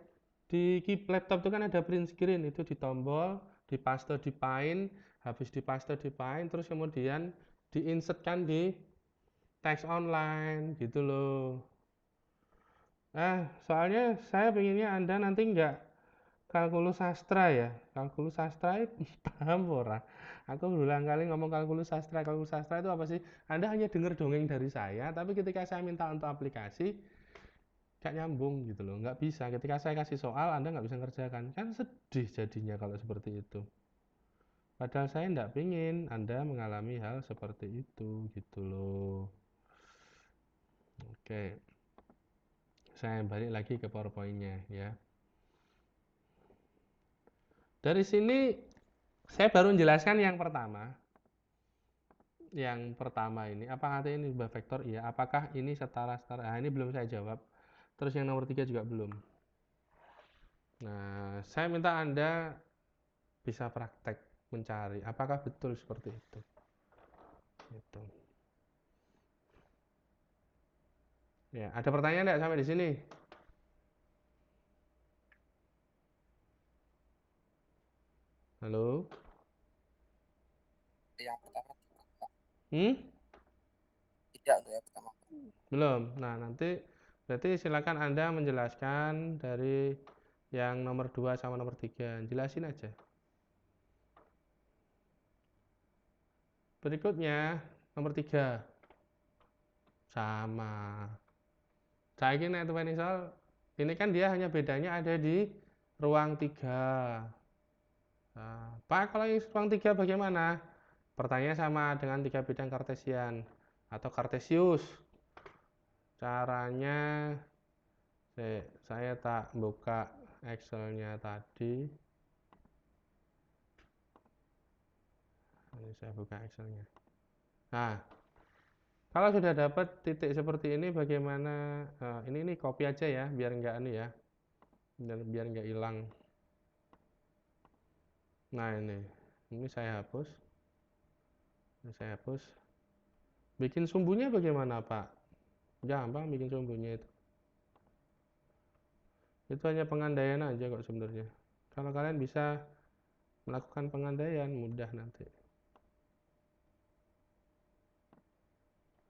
Speaker 1: Di laptop itu kan ada print screen, itu ditombol, dipaste di Paint, habis dipaste di Paint, terus kemudian diinsertkan di teks online gitu loh. Soalnya saya pengennya Anda nanti nggak kalkulus sastra ya. Kalkulus sastra itu paham ora? Aku berulang kali ngomong kalkulus sastra. Kalkulus sastra itu apa sih? Anda hanya dengar dongeng dari saya, tapi ketika saya minta untuk aplikasi, nggak nyambung gitu loh. Nggak bisa. Ketika saya kasih soal, Anda nggak bisa ngerjakan. Kan sedih jadinya kalau seperti itu. Padahal saya nggak pengen Anda mengalami hal seperti itu gitu loh. Oke. Saya balik lagi ke PowerPoint-nya ya. Dari sini saya baru menjelaskan yang pertama. Yang pertama ini, apakah ini sebuah vektor? Iya. Apakah ini setara-setara? Nah, ini belum saya jawab. Terus yang nomor 3 juga belum. Nah, saya minta Anda bisa praktek mencari apakah betul seperti itu. Gitu. Ya, ada pertanyaan enggak sampai di sini? Halo?
Speaker 7: Yang pertama
Speaker 1: Hmm?
Speaker 7: tidak untuk yang pertama.
Speaker 1: Belum. Nah, nanti berarti silakan Anda menjelaskan dari yang nomor 2 sama nomor 3. Jelasin aja. Berikutnya, nomor 3. Sama. Saya ini ini kan dia hanya bedanya ada di ruang 3. Nah, Pak, kalau yang ruang 3 bagaimana? Pertanyaan sama dengan 3 bidang kartesian atau kartesius. Caranya saya tak buka Excel-nya tadi. Ini saya buka Excel-nya. Nah, kalau sudah dapat titik seperti ini bagaimana? Ini copy aja ya, biar enggak ya. Biar enggak hilang. Nah, ini saya hapus. Ini saya hapus. Bikin sumbunya bagaimana, Pak? Gampang bikin sumbunya itu. Itu hanya pengandaian aja kok sebenarnya. Kalau kalian bisa melakukan pengandaian, mudah nanti.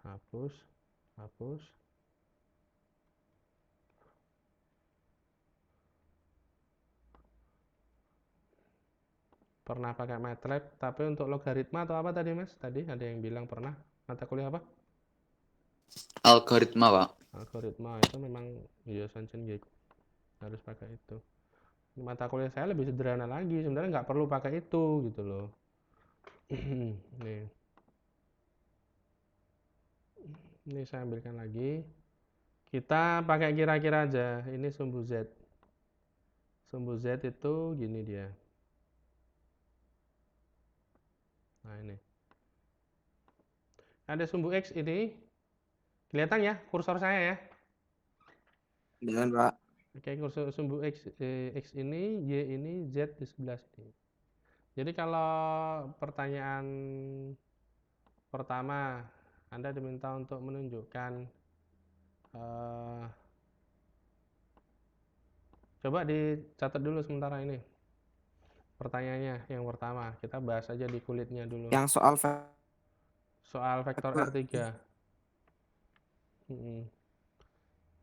Speaker 1: Hapus, hapus. Pernah pakai MATLAB, tapi untuk logaritma atau apa tadi, Mas? Tadi ada yang bilang pernah. Mata kuliah apa?
Speaker 4: Algoritma, Pak.
Speaker 1: Algoritma itu memang ya Sanchen harus pakai itu. Mata kuliah saya lebih sederhana lagi. Sebenarnya nggak perlu pakai itu gitu loh. Nih. Ini saya ambilkan lagi. Kita pakai kira-kira aja. Ini sumbu Z. Sumbu Z itu gini dia. Nah, ini. Ada sumbu X ini. Kelihatan ya kursor saya ya?
Speaker 7: Dengan Pak.
Speaker 1: Oke, kursor sumbu X ini, Y ini, Z di sebelah sini. Jadi kalau pertanyaan pertama, Anda diminta untuk menunjukkan coba dicatat dulu sementara ini. Pertanyaannya yang pertama, kita bahas aja di kulitnya dulu.
Speaker 7: Yang
Speaker 1: Soal vektor R3.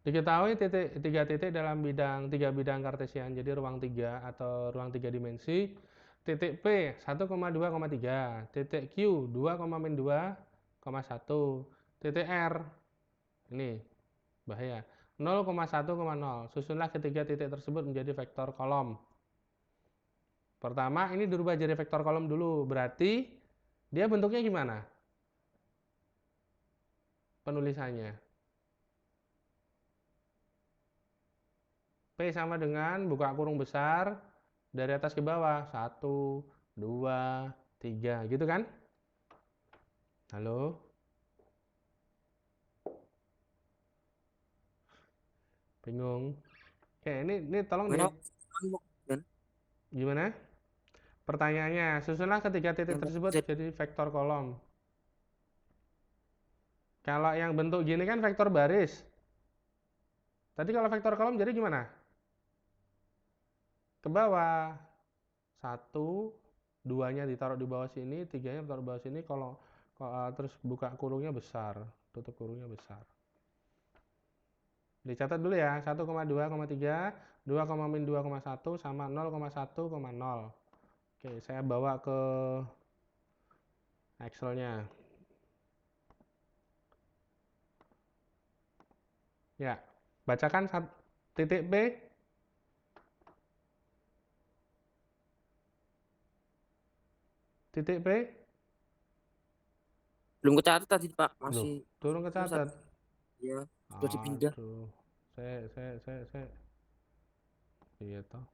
Speaker 1: Diketahui tiga titik dalam tiga bidang kartesian, jadi ruang 3 atau ruang 3 dimensi. Titik P 1,2,3, titik Q 2,2,1, titik R ini bahaya 0,1,0. Susunlah ketiga titik tersebut menjadi vektor kolom. Pertama, ini dirubah jadi vektor kolom dulu. Berarti dia bentuknya gimana? Penulisannya. P sama dengan buka kurung besar dari atas ke bawah. 1, 2, 3. Gitu kan? Halo? Bingung? Oke, ini tolong
Speaker 7: Mana?
Speaker 1: nih. Gimana? Pertanyaannya, susunlah ketiga titik
Speaker 7: Yang
Speaker 1: tersebut
Speaker 7: Z.
Speaker 1: jadi vektor kolom. Kalau yang bentuk gini kan vektor baris. Tadi kalau vektor kolom jadi gimana? Ke bawah. 1, 2-nya ditaruh di bawah sini, 3-nya ditaruh di bawah sini, kalau terus buka kurungnya besar, tutup kurungnya besar. Dicatat dulu ya, 1,2,3, 2,-2,1 sama 0,1,0. Oke, saya bawa ke Excel-nya. Ya, bacakan titik P. Titik P.
Speaker 7: Belum kecatat tadi Pak,
Speaker 1: Loh,
Speaker 7: masih
Speaker 1: turun ke
Speaker 7: susah.
Speaker 1: catat.
Speaker 7: Ya, sudah dipindah.
Speaker 1: Aduh, saya. Iya toh.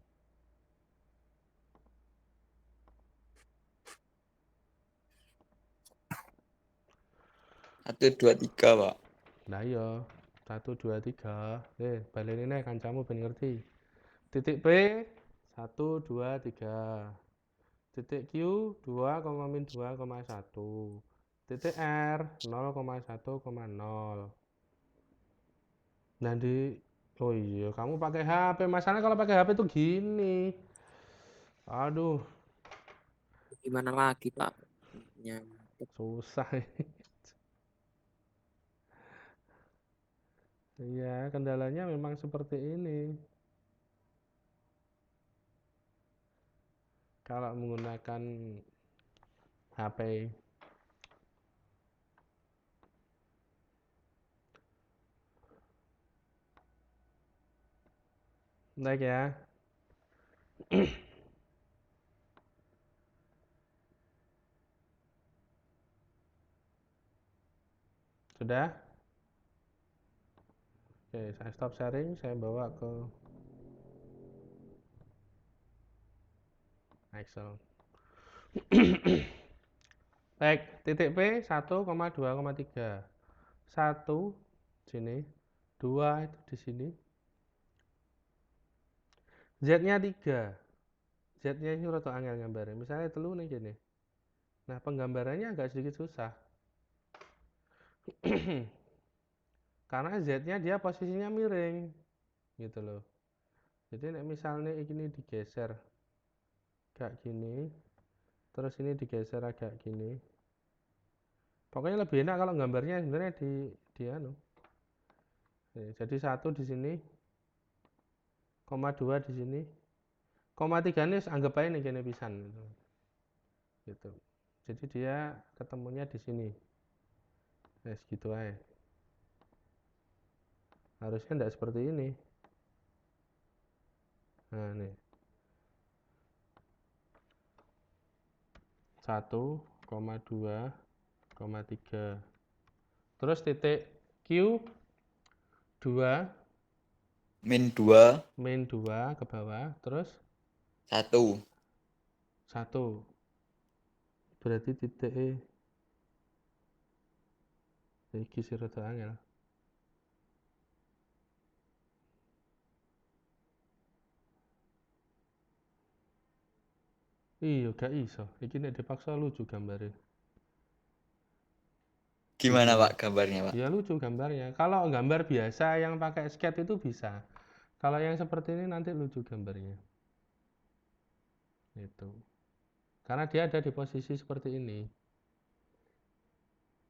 Speaker 4: Satu, dua, tiga, Pak.
Speaker 1: Nah iya, 1, 2, 3. Balik ini kancamu ben ngerti. Titik P, 1, 2, 3. Titik Q, 2,-2,1. Titik R, 0,1,0. Nah oh iya, kamu pakai HP. Masalahnya kalau pakai HP tuh gini. Aduh,
Speaker 7: Gimana lagi Pak? Ya,
Speaker 1: susah. Iya, kendalanya memang seperti ini. Kalau menggunakan HP. Baik ya. Sudah? Oke, saya stop sharing, saya bawa ke Excel. Baik, titik P 1,2,3. 1 sini, 2 itu di sini. Z-nya 3. Z-nya ini rada angel gambarnya. Misalnya telu nih gini. Nah, penggambarannya agak sedikit susah. Karena Z-nya dia posisinya miring. Gitu loh. Jadi misalnya ini digeser kayak gini, terus ini digeser agak gini. Pokoknya lebih enak kalau gambarnya sebenarnya di anu. Jadi 1 di sini, koma 2 di sini, koma 3 ini anggap aja nih gini pisan gitu. Jadi dia ketemunya di sini. Nah, segitu aja. Harusnya enggak seperti ini. Nah, nih. 1,2,3. Terus titik Q 2,
Speaker 4: Min 2,
Speaker 1: min 2 ke bawah, terus
Speaker 4: 1.
Speaker 1: 1. Berarti titik E. Iki sih rada angel. Iya, gak iso. Iki nek dipaksa lucu gambarnya.
Speaker 4: Gimana
Speaker 1: Gitu.
Speaker 4: Pak gambarnya, Pak?
Speaker 1: Ya lucu gambarnya. Kalau gambar biasa yang pakai sketch itu bisa. Kalau yang seperti ini nanti lucu gambarnya. Itu. Karena dia ada di posisi seperti ini.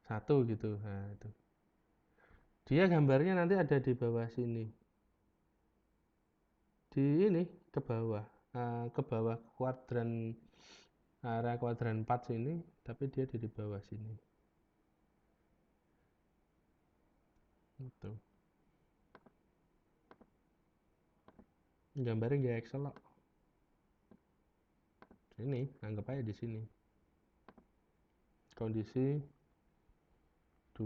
Speaker 1: 1 gitu. Nah, itu. Dia gambarnya nanti ada di bawah sini. Di ini ke bawah. Ke bawah kuadran area kuadran 4 sini, tapi dia di bawah sini. Itu. Gambarnya nggak Excel loh. Ini anggap aja di sini. Kondisi 2,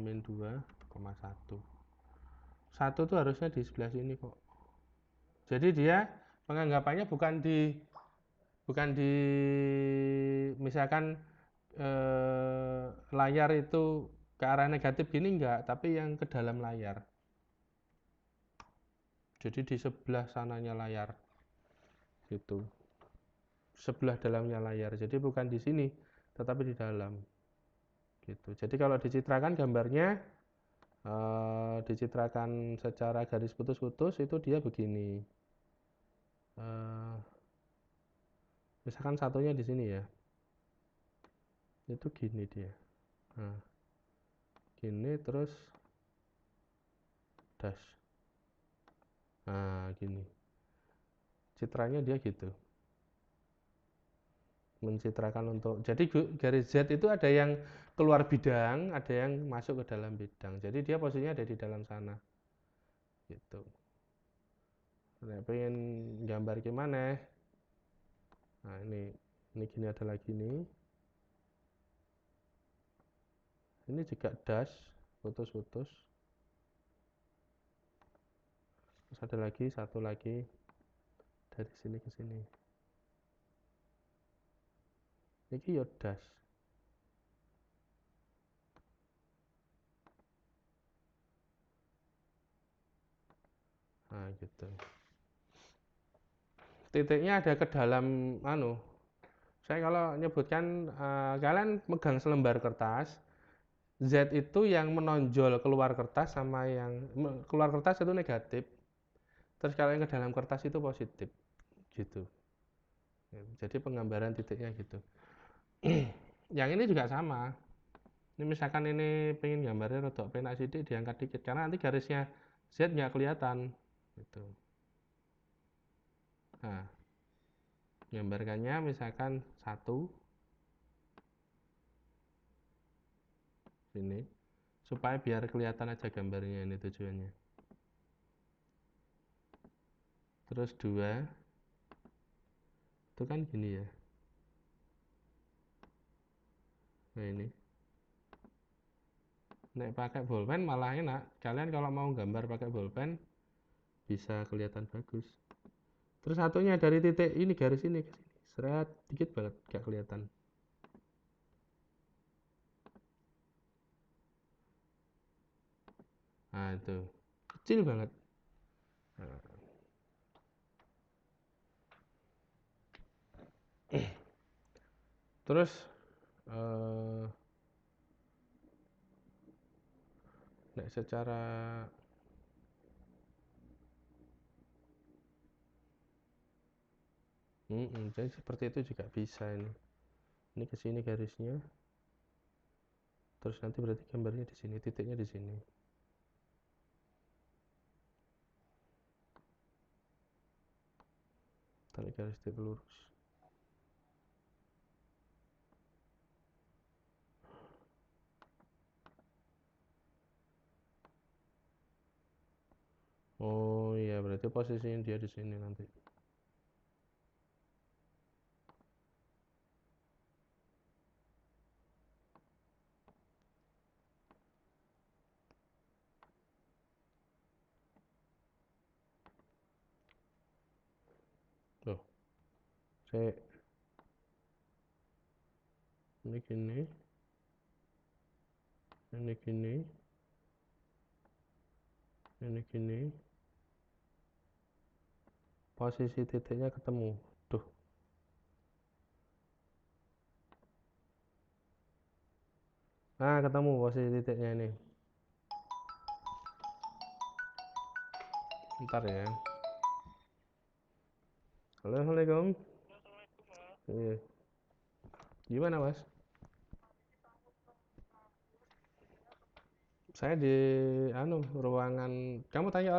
Speaker 1: min 2,1. 1 tuh harusnya di sebelah sini kok. Jadi dia penganggapannya bukan di misalkan layar itu ke arah negatif gini enggak, tapi yang ke dalam layar. Jadi di sebelah sananya layar. Gitu. Sebelah dalamnya layar. Jadi bukan di sini, tetapi di dalam. Gitu. Jadi kalau dicitrakan gambarnya dicitrakan secara garis putus-putus itu dia begini. Misalkan satunya di sini ya. Itu gini dia. Nah, gini terus dash. Nah, gini. Citranya dia gitu. Mencitrakan untuk, jadi garis Z itu ada yang keluar bidang, ada yang masuk ke dalam bidang. Jadi dia posisinya ada di dalam sana. Gitu. Nah, pengen gambar gimana? Nah, ini gini ada lagi nih. Ini juga dash, putus-putus. Terus ada lagi, satu lagi dari sini ke sini. Ini ya dash. Nah, gitu. Titiknya ada ke dalam saya kalau nyebutkan kalian megang selembar kertas, Z itu yang menonjol keluar kertas sama yang keluar kertas itu negatif. Terus kalau yang ke dalam kertas itu positif. Gitu. Jadi penggambaran titiknya gitu. Yang ini juga sama. Ini misalkan ini pengen gambarnya rodok penak sidik, diangkat dikit karena nanti garisnya Z nggak kelihatan gitu. Nah, gambarkannya misalkan 1 sini supaya biar kelihatan aja gambarnya, ini tujuannya. Terus 2 itu kan gini ya. Nah, ini nek pakai bolpen malah enak. Kalian kalau mau gambar pakai bolpen bisa kelihatan bagus. Terus satunya dari titik ini garis ini ke sini, seret dikit banget gak kelihatan. Nah, itu kecil banget. Nah. Terus nek secara jadi seperti itu juga bisa ini. Ini ke sini garisnya. Terus nanti berarti gambarnya di sini, titiknya di sini. Tarik garis titik lurus. Oh iya, berarti posisinya dia di sini nanti. Loh, ini gini, ini gini, ini gini. Posisi titiknya ketemu. Tuh. Nah, ketemu posisi titiknya ini. Bentar ya. Halo, Assalamualaikum. Iya. Gimana, Mas? Saya di ruangan. Kamu tanya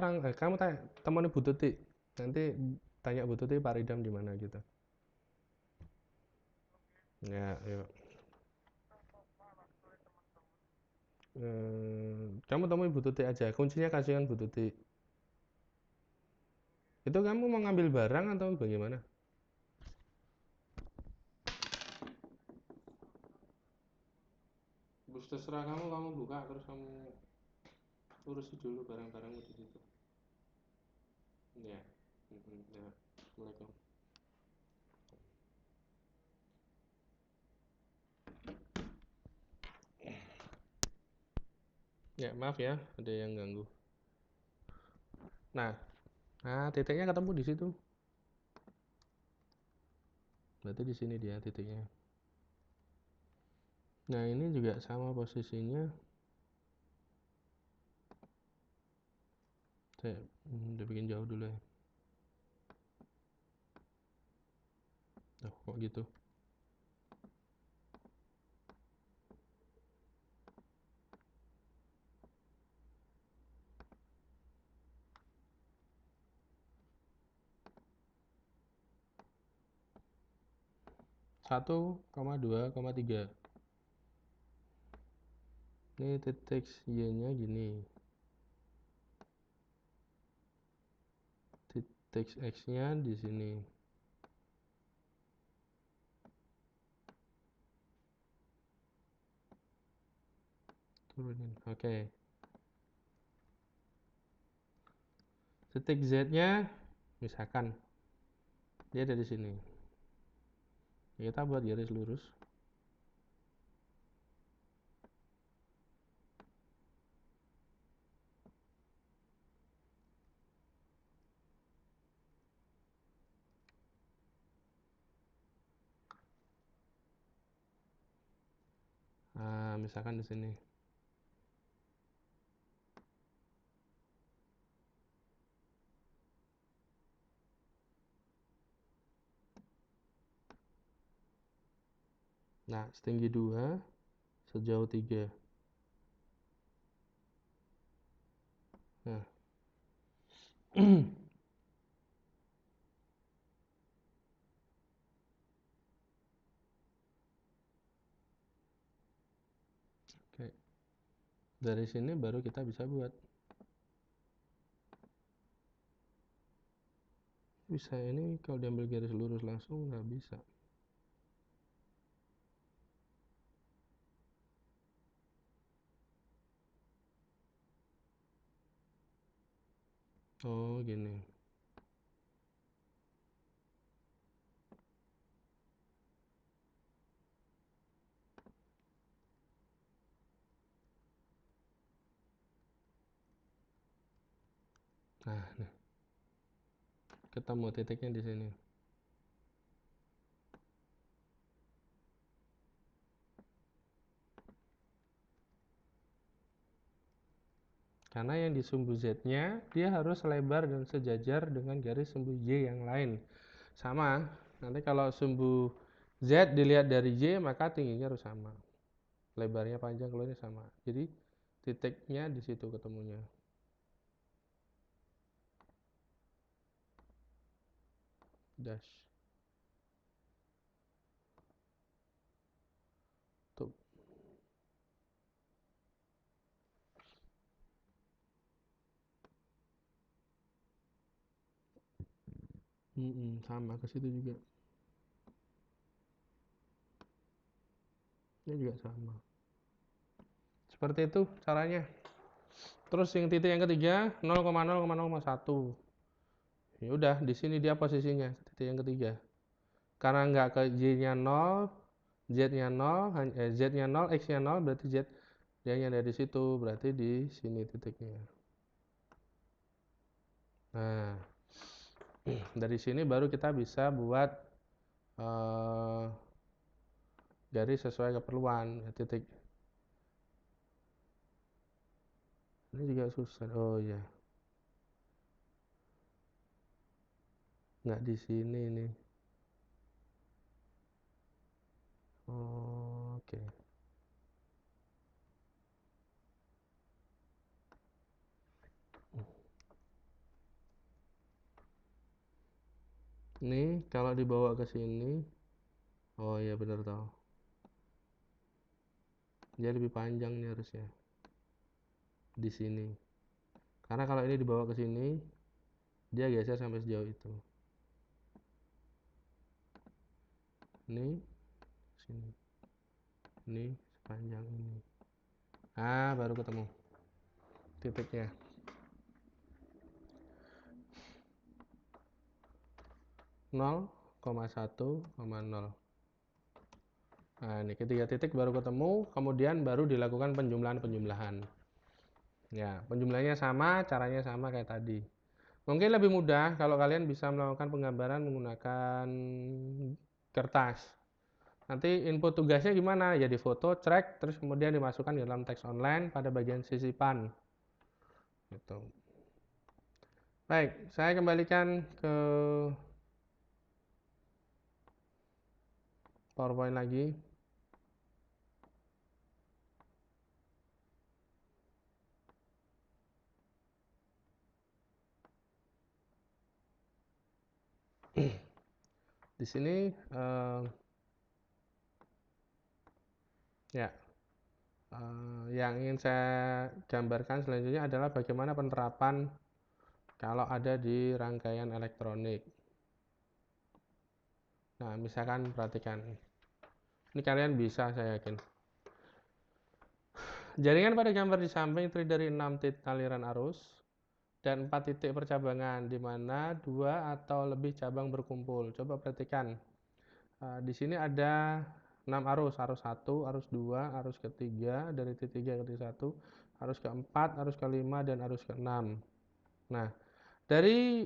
Speaker 1: teman Bu Tuti. Nanti tanya Bu Tuti Pak Ridam di mana gitu. Ya, yuk. Kamu temui Bu Tuti aja. Kuncinya kasihkan Bu Tuti. Itu kamu mau ngambil barang atau bagaimana? terserah kamu buka terus kamu urusi dulu barang-barangmu di situ. Ya. Ya. Assalamualaikum. Ya, maaf ya, ada yang ganggu. Nah, titiknya ketemu di situ. Berarti di sini dia titiknya. Nah, ini juga sama posisinya. Saya udah bikin jauh dulu ya. Oh, kok gitu? Satu, 2,3. Ini titik Y-nya gini. Titik X-nya di sini. Turunin. Oke. Titik Z-nya misalkan dia ada di sini. Kita buat garis lurus. Nah, misalkan di sini. Nah, setinggi 2, sejauh 3. Nah. Oke. Dari sini baru kita bisa buat. Bisa ini kalau diambil garis lurus langsung nggak bisa. Oh, gini. Nah, ketemu titiknya di sini. Karena yang di sumbu Z-nya dia harus lebar dan sejajar dengan garis sumbu Y yang lain. Sama, nanti kalau sumbu Z dilihat dari Y maka tingginya harus sama. Lebarnya panjang, keluarnya sama. Jadi titiknya di situ ketemunya. Dash. Tuh. Sama ke situ juga. Ini juga sama. Seperti itu caranya. Terus yang titik yang ketiga 0,0,01. Ya udah, di sini dia posisinya titik yang ketiga. Karena nggak ke Y-nya 0, Z-nya 0, Z-nya 0, X-nya 0, berarti Z dia-nya dari situ, berarti di sini titiknya. Nah, dari sini baru kita bisa buat garis sesuai keperluan titik. Ini juga susah. Oh ya, nggak di sini nih. Oh, oke. Ini kalau dibawa ke sini, oh ya benar tahu. Dia lebih panjang nih harusnya di sini. Karena kalau ini dibawa ke sini, dia geser sampai sejauh itu. Ini sini. Ini sepanjang ini. Baru ketemu titiknya. Nol, 1,0. Nah, ini ketiga titik baru ketemu, kemudian baru dilakukan penjumlahan. Ya, penjumlahannya sama, caranya sama kayak tadi. Mungkin lebih mudah kalau kalian bisa melakukan penggambaran menggunakan kertas. Nanti input tugasnya gimana? Ya difoto, track, terus kemudian dimasukkan di dalam teks online pada bagian sisipan. Gitu. Baik, saya kembalikan ke PowerPoint lagi. Di sini ya, yang ingin saya gambarkan selanjutnya adalah bagaimana penerapan kalau ada di rangkaian elektronik. Nah, misalkan perhatikan. Ini kalian bisa, saya yakin. Jaringan pada gambar di samping terdiri dari 6 titik aliran arus dan 4 titik percabangan, di mana 2 atau lebih cabang berkumpul. Coba perhatikan. Di sini ada 6 arus, arus 1, arus 2, arus ketiga, dari titik 3 ke titik 1, arus keempat, arus kelima, dan arus ke-6. Nah, dari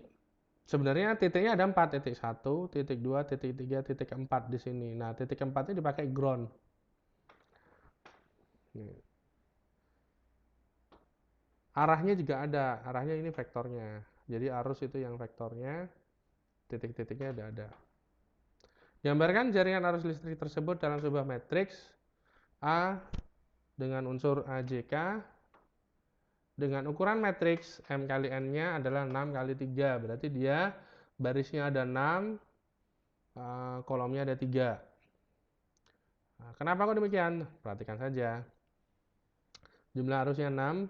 Speaker 1: sebenarnya titiknya ada 4, titik 1, titik 2, titik 3, titik keempat di sini. Nah, titik keempat ini dipakai ground. Nih. Arahnya juga ada, arahnya ini vektornya. Jadi arus itu yang vektornya, titik-titiknya ada. Gambarkan jaringan arus listrik tersebut dalam sebuah matriks A dengan unsur AJK dengan ukuran matriks M kali N-nya adalah 6 kali 3. Berarti dia barisnya ada 6, kolomnya ada 3. Nah, kenapa kok demikian? Perhatikan saja. Jumlah arusnya 6,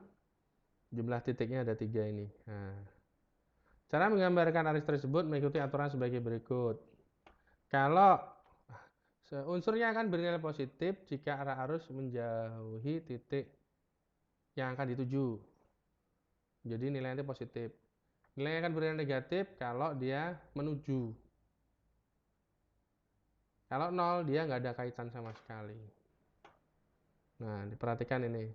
Speaker 1: jumlah titiknya ada 3 ini. Nah, cara menggambarkan arus tersebut mengikuti aturan sebagai berikut. Kalau unsurnya akan bernilai positif jika arah arus menjauhi titik yang akan dituju. Jadi nilainya positif. Nilainya akan bernilai negatif kalau dia menuju. Kalau 0, dia nggak ada kaitan sama sekali. Nah, diperhatikan ini.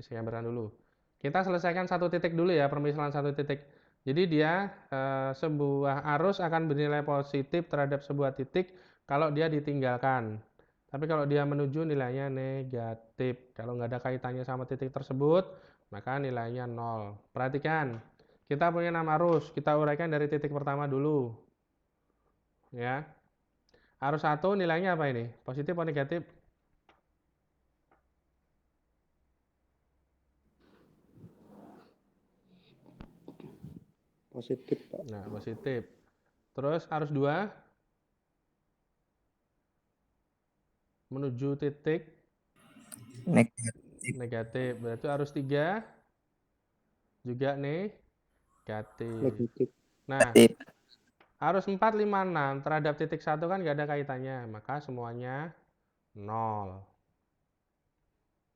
Speaker 1: Saya gambarkan dulu. Kita selesaikan satu titik dulu ya, permisalan satu titik. Jadi dia sebuah arus akan bernilai positif terhadap sebuah titik kalau dia ditinggalkan. Tapi kalau dia menuju nilainya negatif. Kalau nggak ada kaitannya sama titik tersebut, maka nilainya 0. Perhatikan, kita punya 6 arus. Kita uraikan dari titik pertama dulu. Ya. Arus 1 nilainya apa ini? Positif atau negatif?
Speaker 6: Positif, Pak.
Speaker 1: Nah, positif. Terus arus 2 menuju titik negatif. Berarti arus 3 juga negatif.
Speaker 6: Negatif.
Speaker 1: Nah, arus 4, 5, 6 terhadap titik 1 kan nggak ada kaitannya, maka semuanya 0.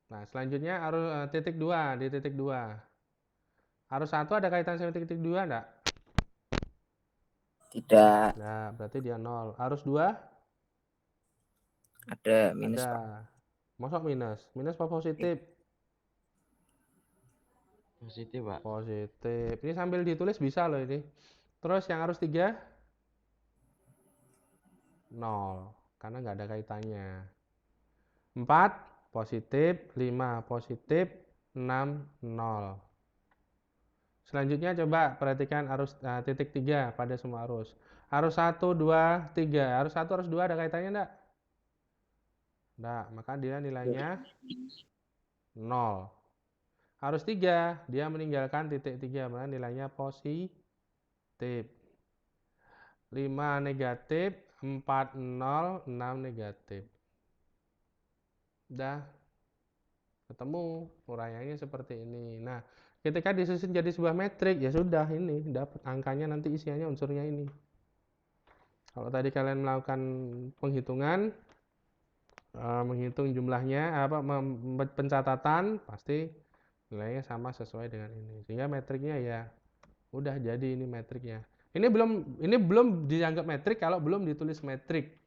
Speaker 1: Nah, selanjutnya arus titik 2, di titik 2. Arus 1 ada kaitan sama titik 2 enggak?
Speaker 7: Tidak
Speaker 1: Nah, berarti dia 0. Arus 2
Speaker 7: ada minus, Pak.
Speaker 1: ada. Masuk minus? Minus apa positif?
Speaker 5: Positif, Pak.
Speaker 1: Positif. Ini sambil ditulis bisa loh ini. Terus yang arus 3 0, karena nggak ada kaitannya. 4 positif, 5 positif, 6 0. Selanjutnya coba perhatikan arus titik 3 pada semua arus. Arus 1, 2, 3. Arus 1, arus 2 ada kaitannya enggak? Enggak, maka dia nilainya 0. Arus 3, dia meninggalkan titik 3, maka nilainya positif. 5 negatif, 4 0, 6 negatif. Udah ketemu uraiannya seperti ini. Nah, ketika disusun jadi sebuah metrik, ya sudah, ini dapat angkanya, nanti isiannya unsurnya ini. Kalau tadi kalian melakukan penghitungan, menghitung jumlahnya pencatatan pasti nilainya sama sesuai dengan ini. Sehingga metriknya ya udah jadi ini metriknya. Ini belum dianggap metrik kalau belum ditulis metrik.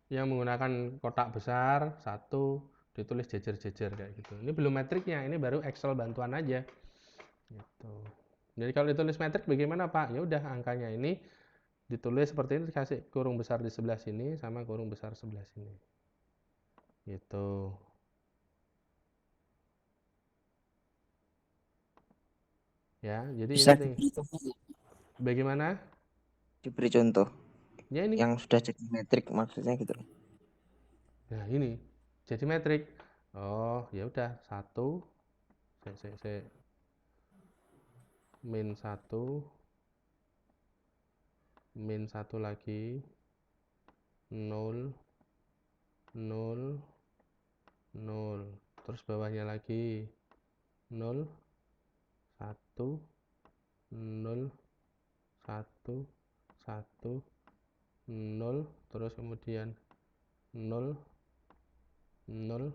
Speaker 1: Yang menggunakan kotak besar satu ditulis jejer-jejer kayak gitu. Ini belum metriknya, ini baru Excel bantuan aja. Gitu. Jadi kalau ditulis metrik bagaimana Pak? Ya udah angkanya ini ditulis seperti ini, dikasih kurung besar di sebelah sini sama kurung besar sebelah sini. Gitu. Ya, jadi
Speaker 4: Bisa
Speaker 1: ini nih. Bagaimana?
Speaker 4: diberi contoh
Speaker 1: Ya ini.
Speaker 4: yang sudah jadi metrik maksudnya gitu.
Speaker 1: Nah, ini jadi metrik. Oh, ya udah satu min satu lagi 0 0 0 terus bawahnya lagi 0 1 0 1 1 0 terus kemudian 0 0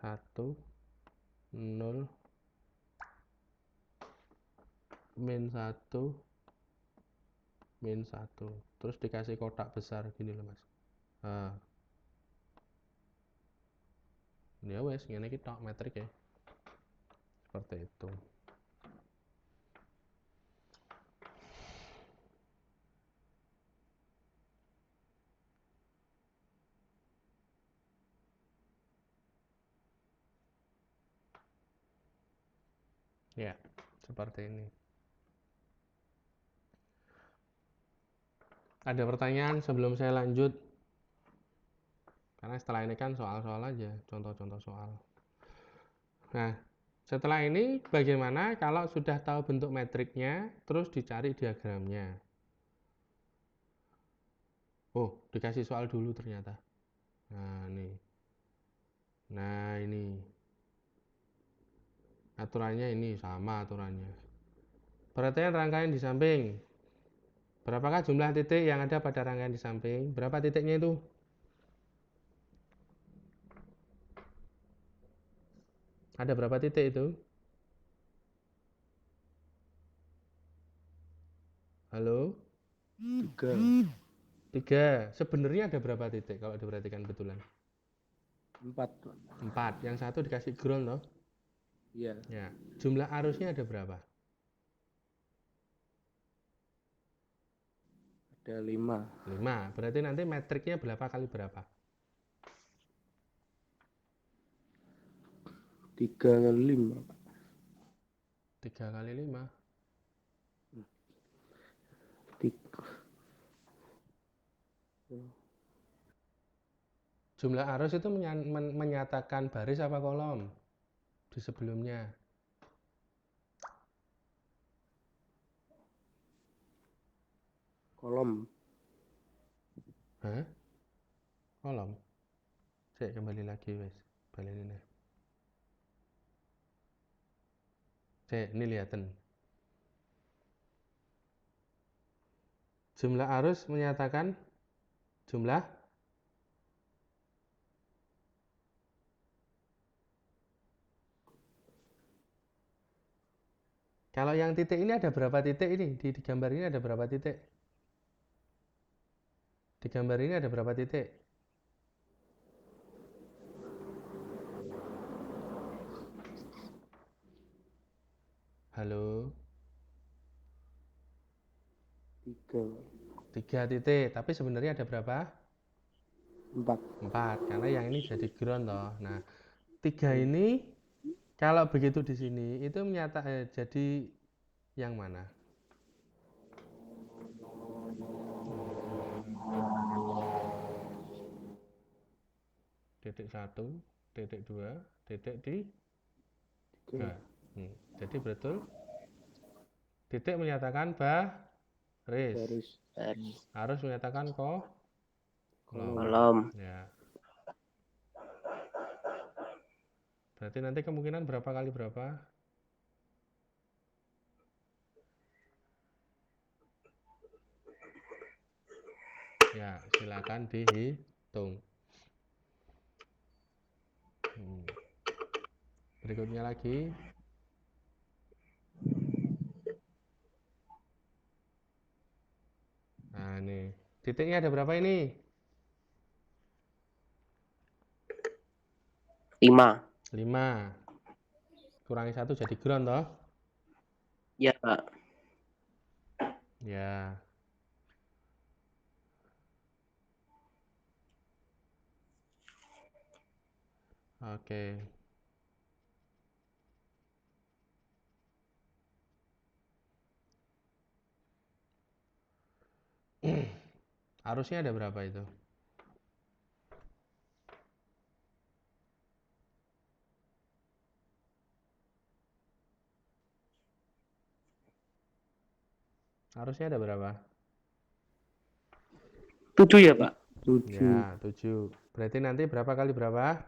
Speaker 1: 1 0 min 1 min 1 terus dikasih kotak besar gini loh Mas. Nah, ya wes ngene iki tok metrik ya. Seperti itu. Ya, seperti ini. Ada pertanyaan sebelum saya lanjut? Karena setelah ini kan soal-soal aja, contoh-contoh soal. Nah, setelah ini bagaimana kalau sudah tahu bentuk metriknya, terus dicari diagramnya? Oh, dikasih soal dulu ternyata. Nah, ini. Nah, ini. Aturannya ini sama aturannya. Perhatian rangkaian di samping. Berapakah jumlah titik yang ada pada rangkaian di samping? Berapa titiknya itu? Ada berapa titik itu? Halo? 3. Sebenarnya ada berapa titik kalau diperhatikan betulan?
Speaker 6: 4.
Speaker 1: 4. Yang satu dikasih ground loh.
Speaker 6: Iya.
Speaker 1: Ya. Jumlah arusnya ada berapa?
Speaker 6: Ada 5.
Speaker 1: 5. Berarti nanti metriknya berapa kali berapa?
Speaker 6: 3 kali 5.
Speaker 1: 3 kali 5.
Speaker 6: 3.
Speaker 1: Jumlah arus itu menyatakan baris apa kolom di sebelumnya?
Speaker 6: Kolom.
Speaker 1: Hah? Kolom. Saya kembali lagi wes. Balik ini. Saya ini lihatin. Jumlah arus menyatakan jumlah kalau yang titik ini ada berapa titik ini? Di gambar ini ada berapa titik? Di gambar ini ada berapa titik? Halo? 3 titik, tapi sebenarnya ada berapa? 4, karena yang ini jadi ground toh. Nah, 3 ini kalau begitu di sini itu jadi yang mana? Titik 1, titik 2, titik 3. Jadi betul titik menyatakan baris. Arus menyatakan
Speaker 3: Kolom.
Speaker 1: Ya. Berarti nanti kemungkinan berapa kali berapa? Ya, silakan dihitung. Hitung. Berikutnya lagi. Nah, ini. Titiknya ada berapa ini?
Speaker 3: 5.
Speaker 1: 5. Kurangi 1 jadi ground toh?
Speaker 3: Ya, Pak.
Speaker 1: Ya. Oke. Arusnya ada berapa itu? Arusnya ada berapa?
Speaker 3: 7 ya, Pak?
Speaker 6: 7.
Speaker 1: Ya, 7. Berarti nanti berapa kali berapa?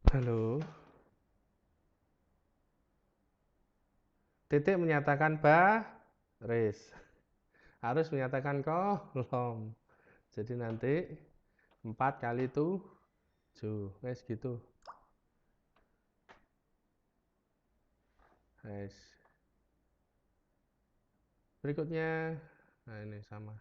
Speaker 1: Halo. Titik menyatakan baris. Arus menyatakan kolom. Jadi nanti 4 kali 7. Wes gitu. Wes. Berikutnya, nah ini sama.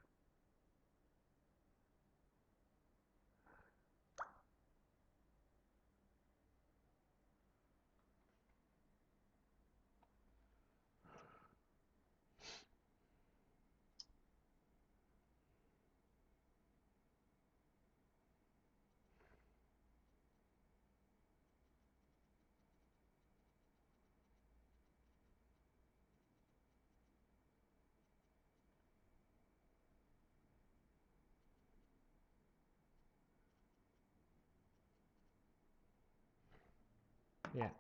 Speaker 1: Ya.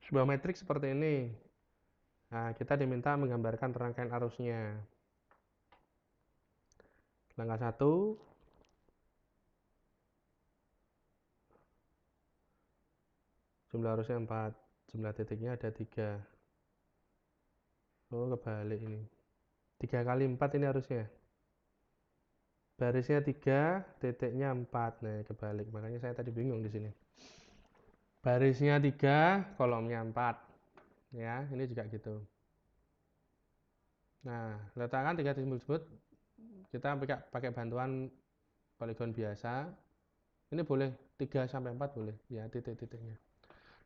Speaker 1: Sebuah metrik seperti ini. Nah, kita diminta menggambarkan rangkaian arusnya. Langkah 1, jumlah arusnya 4, jumlah titiknya ada 3. Oh, kebalik ini. 3 kali 4 ini arusnya. Barisnya 3, titiknya 4. Nah, kebalik. Makanya saya tadi bingung di sini. Barisnya 3, kolomnya 4. Ya, ini juga gitu. Nah, letakkan 3 simbol tersebut. Kita pakai bantuan poligon biasa. Ini boleh 3 sampai 4 boleh. Ya, titik-titiknya.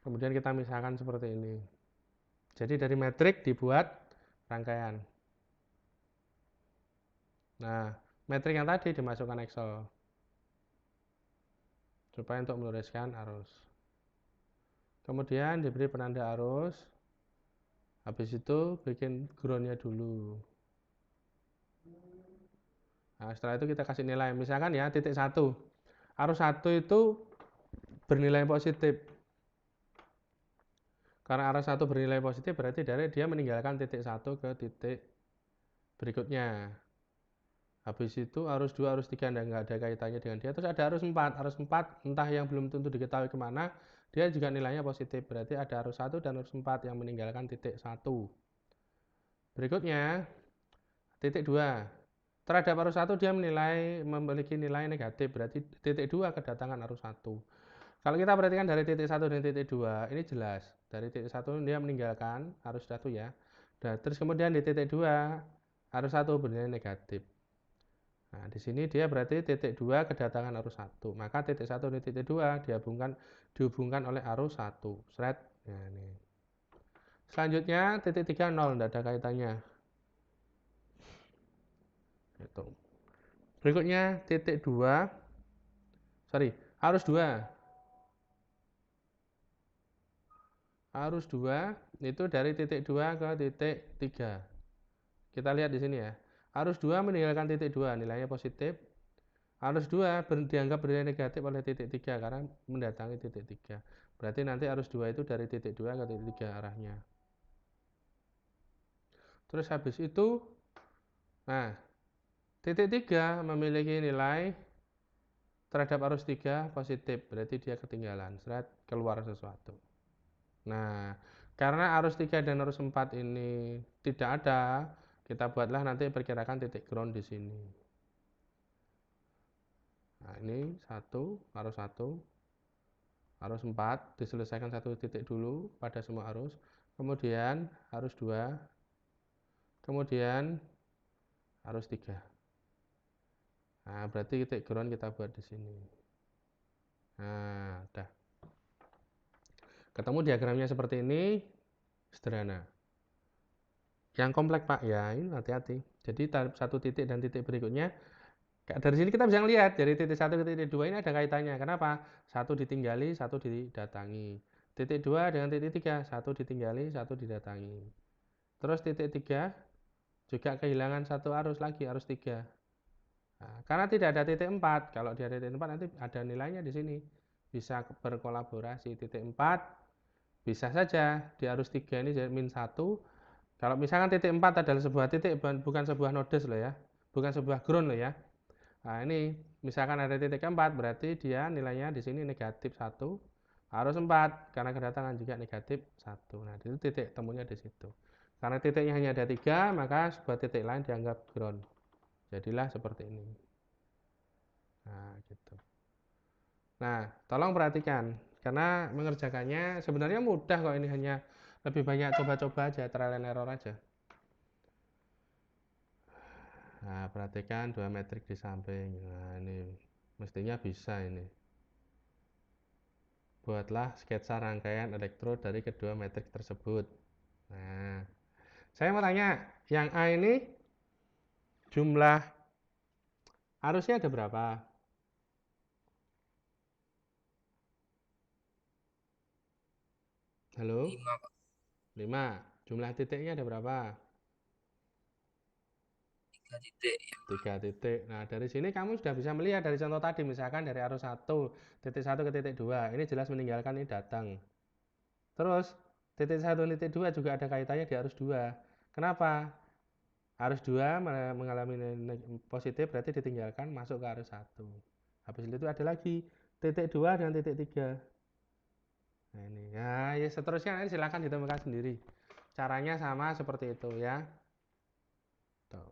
Speaker 1: Kemudian kita misalkan seperti ini. Jadi dari metrik dibuat rangkaian. Nah, metrik yang tadi dimasukkan Excel. Supaya untuk meluruskan arus. Kemudian diberi penanda arus. Habis itu bikin groundnya dulu. Nah, setelah itu kita kasih nilai. Misalkan ya, titik 1. Arus 1 itu bernilai positif. Karena arus 1 bernilai positif berarti dari dia meninggalkan titik 1 ke titik berikutnya. Habis itu arus 2, arus 3 nggak ada kaitannya dengan dia. Terus ada arus 4. Arus 4 entah yang belum tentu diketahui kemana, dia juga nilainya positif. Berarti ada arus 1 dan arus 4 yang meninggalkan titik 1. Berikutnya, titik 2. Terhadap arus 1 dia memiliki nilai negatif. Berarti titik 2 kedatangan arus 1. Kalau kita perhatikan dari titik 1 dan titik 2, ini jelas. Dari titik 1 dia meninggalkan arus 1 ya. Dan terus kemudian di titik 2, arus 1 bernilai negatif. Nah, di sini dia berarti titik 2 kedatangan arus 1. Maka titik 1 dan titik 2 dihubungkan oleh arus 1. Seret. Nah, ini. Selanjutnya titik 3 0, tidak ada kaitannya. Itu. Berikutnya titik 2. Arus 2. Arus 2 itu dari titik 2 ke titik 3. Kita lihat di sini ya. Arus 2 meninggalkan titik 2, nilainya positif. Arus 2 dianggap bernilai negatif oleh titik 3 karena mendatangi titik 3. Berarti nanti arus 2 itu dari titik 2 ke titik 3 arahnya. Terus habis itu, nah, titik 3 memiliki nilai terhadap arus 3 positif. Berarti dia ketinggalan, keluar sesuatu. Nah, karena arus 3 dan arus 4 ini tidak ada, kita buatlah nanti perkirakan titik ground di sini. Nah, ini 1, arus 1, arus 4 diselesaikan satu titik dulu pada semua arus, kemudian arus 2, kemudian arus 3. Nah, berarti titik ground kita buat di sini. Nah, udah. Ketemu diagramnya seperti ini, sederhana. Yang kompleks Pak, ya ini hati-hati. Jadi satu titik dan titik berikutnya, dari sini kita bisa lihat dari titik 1 ke titik 2 ini ada kaitannya. Kenapa? Satu ditinggali, satu didatangi. Titik 2 dengan titik 3, satu ditinggali, satu didatangi. Terus titik 3 juga kehilangan satu arus lagi, arus 3. Nah, karena tidak ada titik 4, kalau di titik 4 nanti ada nilainya di sini. Bisa berkolaborasi. Titik 4 bisa saja di arus 3 ini jadi min 1. Kalau misalkan titik 4 adalah sebuah titik, bukan sebuah nodes loh ya. Bukan sebuah ground loh ya. Nah, ini misalkan ada titik 4, berarti dia nilainya di sini negatif 1. Arus 4, karena kedatangan juga negatif 1. Nah, itu titik temunya di situ. Karena titiknya hanya ada 3, maka sebuah titik lain dianggap ground. Jadilah seperti ini. Nah, gitu. Nah, tolong perhatikan. Karena mengerjakannya sebenarnya mudah kok, ini hanya lebih banyak coba-coba aja, trial and error aja. Nah, perhatikan 2 metrik di samping. Nah, ini mestinya bisa ini. Buatlah sketsa rangkaian elektrod dari kedua metrik tersebut. Nah, saya mau tanya, yang A ini jumlah arusnya ada berapa? Halo? 5. Jumlah titiknya ada berapa?
Speaker 7: 3 titik.
Speaker 1: 3 titik. Nah, dari sini kamu sudah bisa melihat dari contoh tadi, misalkan dari arus 1, titik 1 ke titik 2. Ini jelas meninggalkan, ini datang. Terus, titik 1 dan titik 2 juga ada kaitannya di arus 2. Kenapa? Arus 2 mengalami positif, berarti ditinggalkan masuk ke arus 1. Habis itu ada lagi titik 2 dan titik 3. Nah, ini. Nah, ya seterusnya nanti silakan ditemukan sendiri. Caranya sama seperti itu ya. Tuh.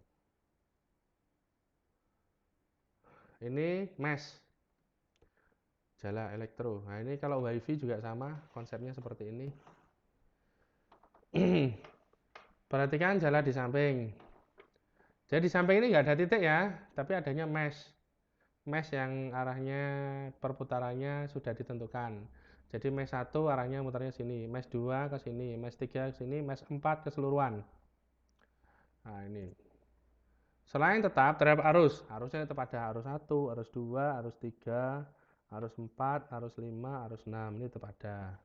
Speaker 1: Ini mesh. Jala elektro. Nah, ini kalau wifi juga sama, konsepnya seperti ini. Perhatikan jala di samping. Jadi di samping ini nggak ada titik ya, tapi adanya mesh. Mesh yang arahnya perputarannya sudah ditentukan. Jadi mesh 1 arahnya muternya sini, mesh 2 ke sini, mesh 3 ke sini, mesh 4 keseluruhan. Nah, ini. Selain tetap terhadap arus, arusnya tetap ada arus 1, arus 2, arus 3, arus 4, arus 5, arus 6, ini tetap ada.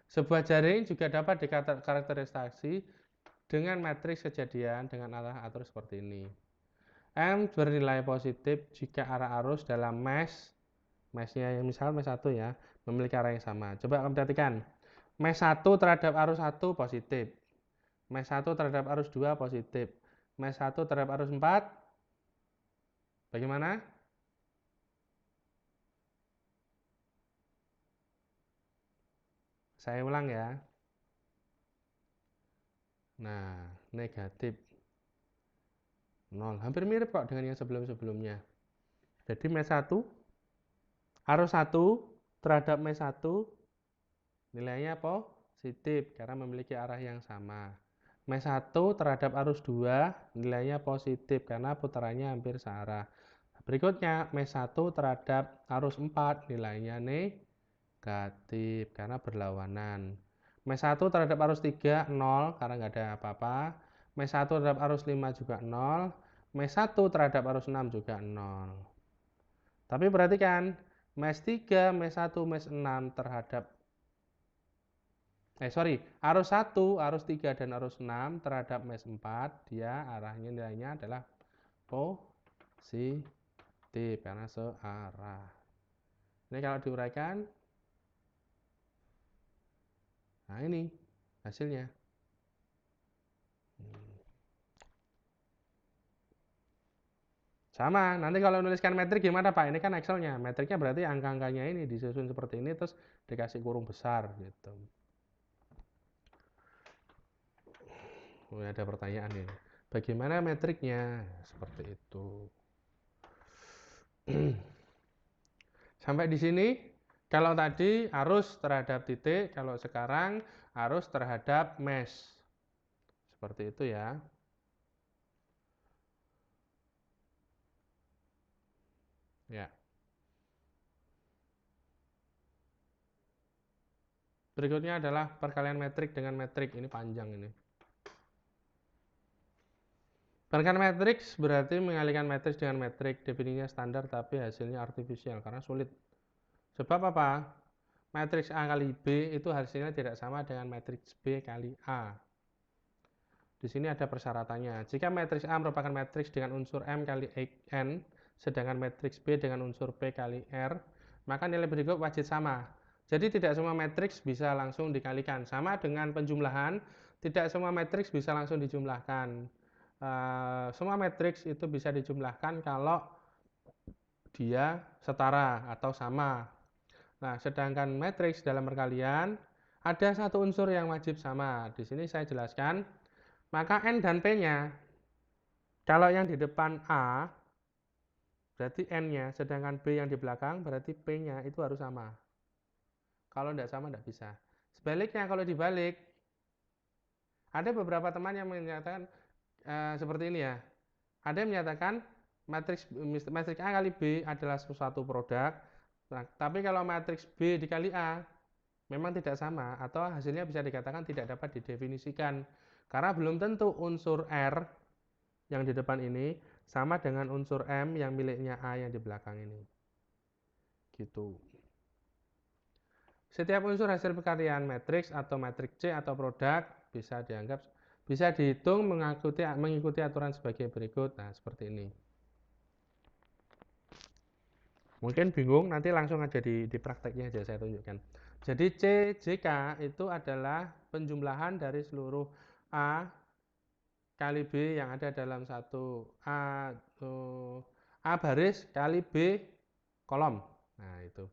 Speaker 1: Sebuah jaring juga dapat dikarakterisasi dengan matriks kejadian dengan arah atur seperti ini. M bernilai positif jika arah arus dalam meshnya yang misal mesh 1 ya, memiliki arah yang sama. Coba kamu perhatikan. Mesh 1 terhadap arus 1 positif. Mesh 1 terhadap arus 2 positif. Mesh 1 terhadap arus 4 bagaimana? Saya ulang ya. Nah, negatif 0. Hampir mirip kok dengan yang sebelum-sebelumnya. Jadi mesh 1, arus 1 terhadap mesh 1 nilainya positif karena memiliki arah yang sama. Mesh 1 terhadap arus 2 nilainya positif karena putarannya hampir searah. Berikutnya, mesh 1 terhadap arus 4 nilainya negatif karena berlawanan. Mesh 1 terhadap arus 3 0 karena nggak ada apa-apa. Mesh 1 terhadap arus 5 juga 0. Mesh 1 terhadap arus 6 juga 0. Tapi perhatikan, mesh 3, mesh 1, mesh 6 terhadap arus 1, arus 3 dan arus 6 terhadap mesh 4, dia arahnya nilainya adalah positif karena searah. Ini kalau diuraikan, nah ini hasilnya. Sama, nanti kalau nuliskan metrik gimana Pak? Ini kan Excelnya, metriknya berarti angka-angkanya ini disusun seperti ini terus dikasih kurung besar gitu. ada pertanyaan ini. Bagaimana metriknya? Seperti itu. Sampai di sini, kalau tadi arus terhadap titik, kalau sekarang arus terhadap mesh. Seperti itu ya. Ya. Berikutnya adalah perkalian metrik dengan metrik. Ini panjang ini. Perkalian matriks berarti mengalihkan matriks dengan metrik. Definisinya standar tapi hasilnya artifisial karena sulit. Sebab apa? Matriks A kali B itu hasilnya tidak sama dengan matriks B kali A. Di sini ada persyaratannya. Jika matriks A merupakan matriks dengan unsur M kali N, sedangkan matriks B dengan unsur P kali R, maka nilai berikut wajib sama. Jadi tidak semua matriks bisa langsung dikalikan. Sama dengan penjumlahan, tidak semua matriks bisa langsung dijumlahkan. Semua matriks itu bisa dijumlahkan kalau dia setara atau sama. Nah, sedangkan matriks dalam perkalian ada satu unsur yang wajib sama. Di sini saya jelaskan. Maka N dan P-nya, kalau yang di depan A, berarti N-nya, sedangkan B yang di belakang, berarti P-nya itu harus sama. Kalau tidak sama, tidak bisa. Sebaliknya, kalau dibalik, ada beberapa teman yang menyatakan seperti ini ya. Ada yang menyatakan matriks A kali B adalah suatu produk, nah, tapi kalau matriks B dikali A, memang tidak sama, atau hasilnya bisa dikatakan tidak dapat didefinisikan. Karena belum tentu unsur R yang di depan ini sama dengan unsur M yang miliknya A yang di belakang ini. Gitu. Setiap unsur hasil perkalian matriks atau matriks C atau produk bisa dihitung mengikuti aturan sebagai berikut. Nah, seperti ini. Mungkin bingung, nanti langsung aja di prakteknya aja saya tunjukkan. Jadi C, JK itu adalah penjumlahan dari seluruh A kali B yang ada dalam satu A baris kali B kolom. Nah, itu.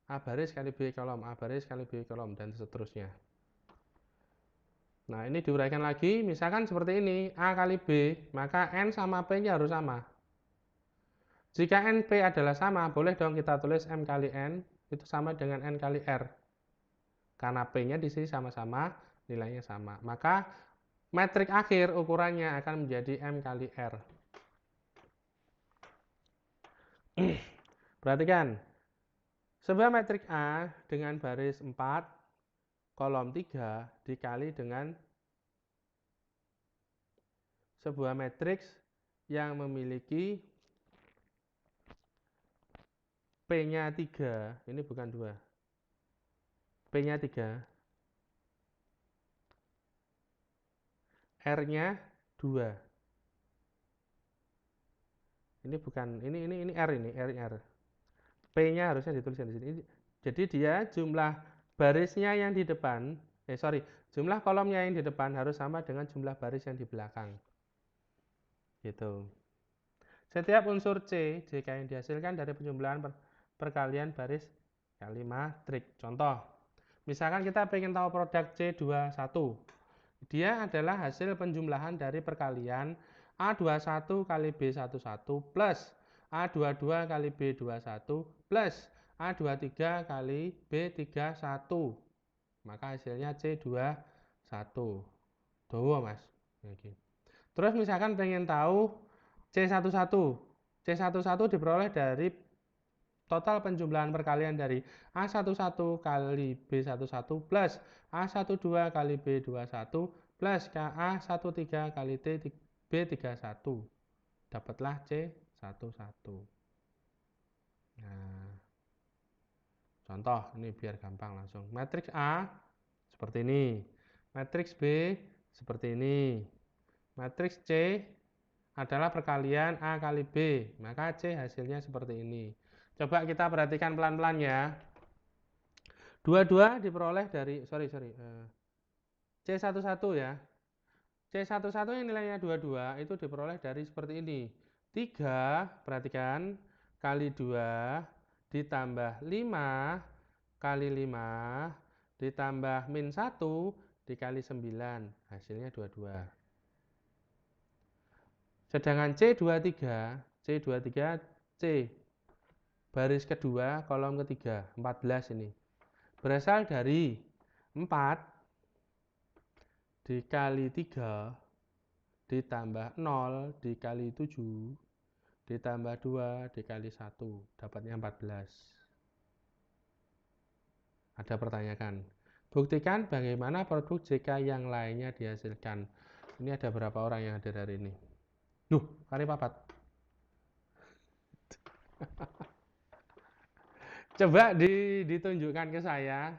Speaker 1: A baris kali B kolom, A baris kali B kolom, dan seterusnya. Nah, ini diuraikan lagi, misalkan seperti ini, A kali B, maka N sama P-nya harus sama. Jika NP adalah sama, boleh dong kita tulis M kali N, itu sama dengan N kali R. Karena P-nya di sini sama-sama, nilainya sama. Maka metrik akhir ukurannya akan menjadi M kali R. Perhatikan, sebuah metrik A dengan baris 4, kolom 3 dikali dengan sebuah matriks yang memiliki P-nya 3, ini bukan 2, P-nya 3, R-nya 2. Ini bukan, ini R ini, R. P-nya harusnya dituliskan di sini. Jadi dia jumlah barisnya yang di depan, jumlah kolomnya yang di depan harus sama dengan jumlah baris yang di belakang. Gitu. Setiap unsur C, JK yang dihasilkan dari penjumlahan perkalian baris kali matrik. Contoh, misalkan kita ingin tahu produk C21. Dia adalah hasil penjumlahan dari perkalian A21 kali B11 plus A22 kali B21 plus A23 kali B31. Maka hasilnya C21. Dawa, Mas. Terus misalkan pengen tahu C11. C11 diperoleh dari total penjumlahan perkalian dari A11 kali B11 plus A12 kali B21 plus KA13 kali B31. Dapatlah C11. Nah, contoh ini biar gampang langsung. Matriks A seperti ini. Matriks B seperti ini. Matriks C adalah perkalian A kali B. Maka C hasilnya seperti ini. Coba kita perhatikan pelan-pelan ya. Dua-dua diperoleh dari, C11 ya. C11 yang nilainya 22 itu diperoleh dari seperti ini. 3, perhatikan, kali 2 ditambah 5 kali 5 ditambah min 1 dikali 9, hasilnya 22. Sedangkan C23, C baris kedua, kolom ketiga, 14 ini. Berasal dari 4 dikali 3 ditambah 0 dikali 7 ditambah 2 dikali 1, dapatnya 14. Ada pertanyaan. Buktikan bagaimana produk JK yang lainnya dihasilkan. Ini ada berapa orang yang hadir hari ini? Duh, kali papat. Coba ditunjukkan ke saya.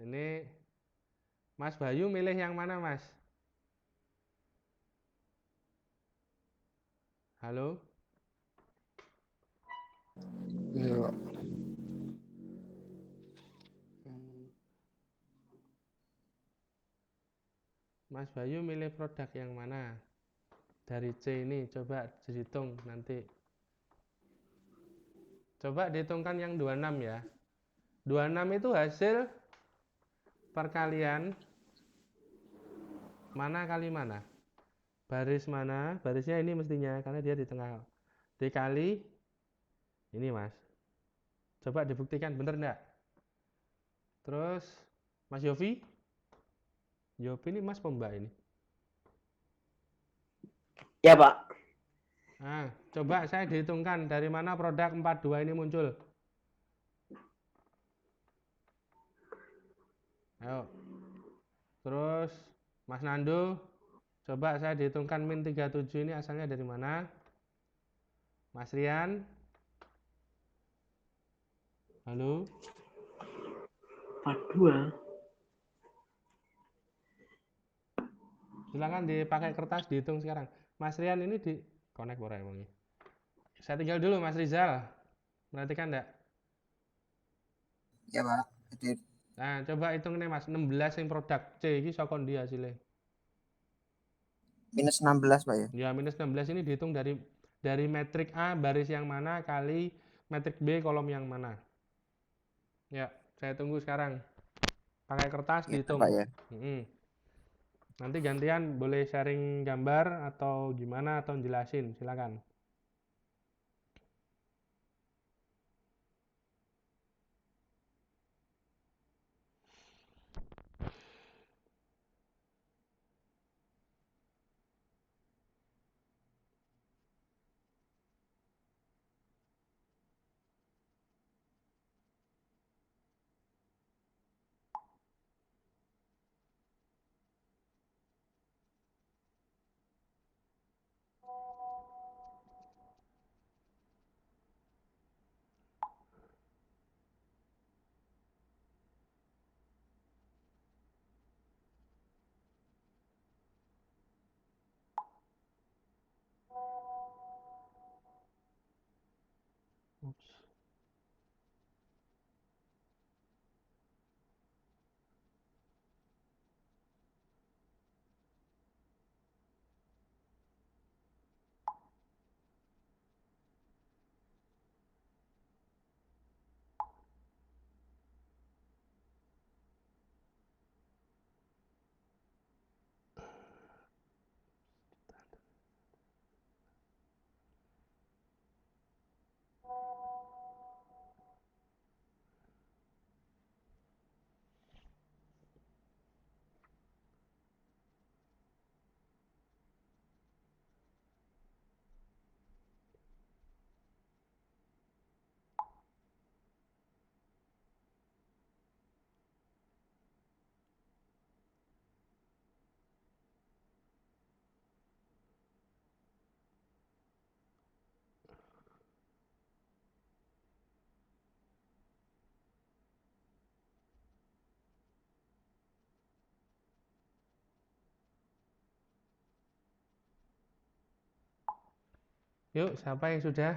Speaker 1: Ini Mas Bayu milih yang mana, Mas? Halo?
Speaker 6: Ya.
Speaker 1: Mas Bayu milih produk yang mana? Dari C ini, coba dihitung nanti. Coba dihitungkan yang 26 ya. 26 itu hasil perkalian mana kali mana? Baris mana? Barisnya ini mestinya, karena dia di tengah. Dikali ini, Mas. Coba dibuktikan, bener enggak? Terus, Mas Yofi? Yofi ini Mas Pembak ini.
Speaker 3: Ya, Pak.
Speaker 1: Nah, coba saya dihitungkan dari mana produk 42 ini muncul. Ayo. Terus, Mas Nando, coba saya dihitungkan min 37 ini asalnya dari mana? Mas Rian? Halo?
Speaker 3: 42.
Speaker 1: Silakan dipakai kertas dihitung sekarang. Mas Rian ini di connect ora emangnya. Saya tinggal dulu Mas Rizal. Perhatikan enggak?
Speaker 5: Ya Pak. Hadir.
Speaker 1: Nah, coba hitung nih Mas, 16 yang produk C ini saka ndi hasilnya?
Speaker 5: Minus 16 Pak ya.
Speaker 1: Ya, minus 16 ini dihitung dari metrik A baris yang mana kali metrik B kolom yang mana. Ya, saya tunggu sekarang. Pakai kertas
Speaker 5: Ya
Speaker 1: dihitung.
Speaker 5: Pak ya.
Speaker 1: Nanti gantian boleh sharing gambar atau gimana atau jelasin, silakan. Ups. Yuk, siapa yang sudah?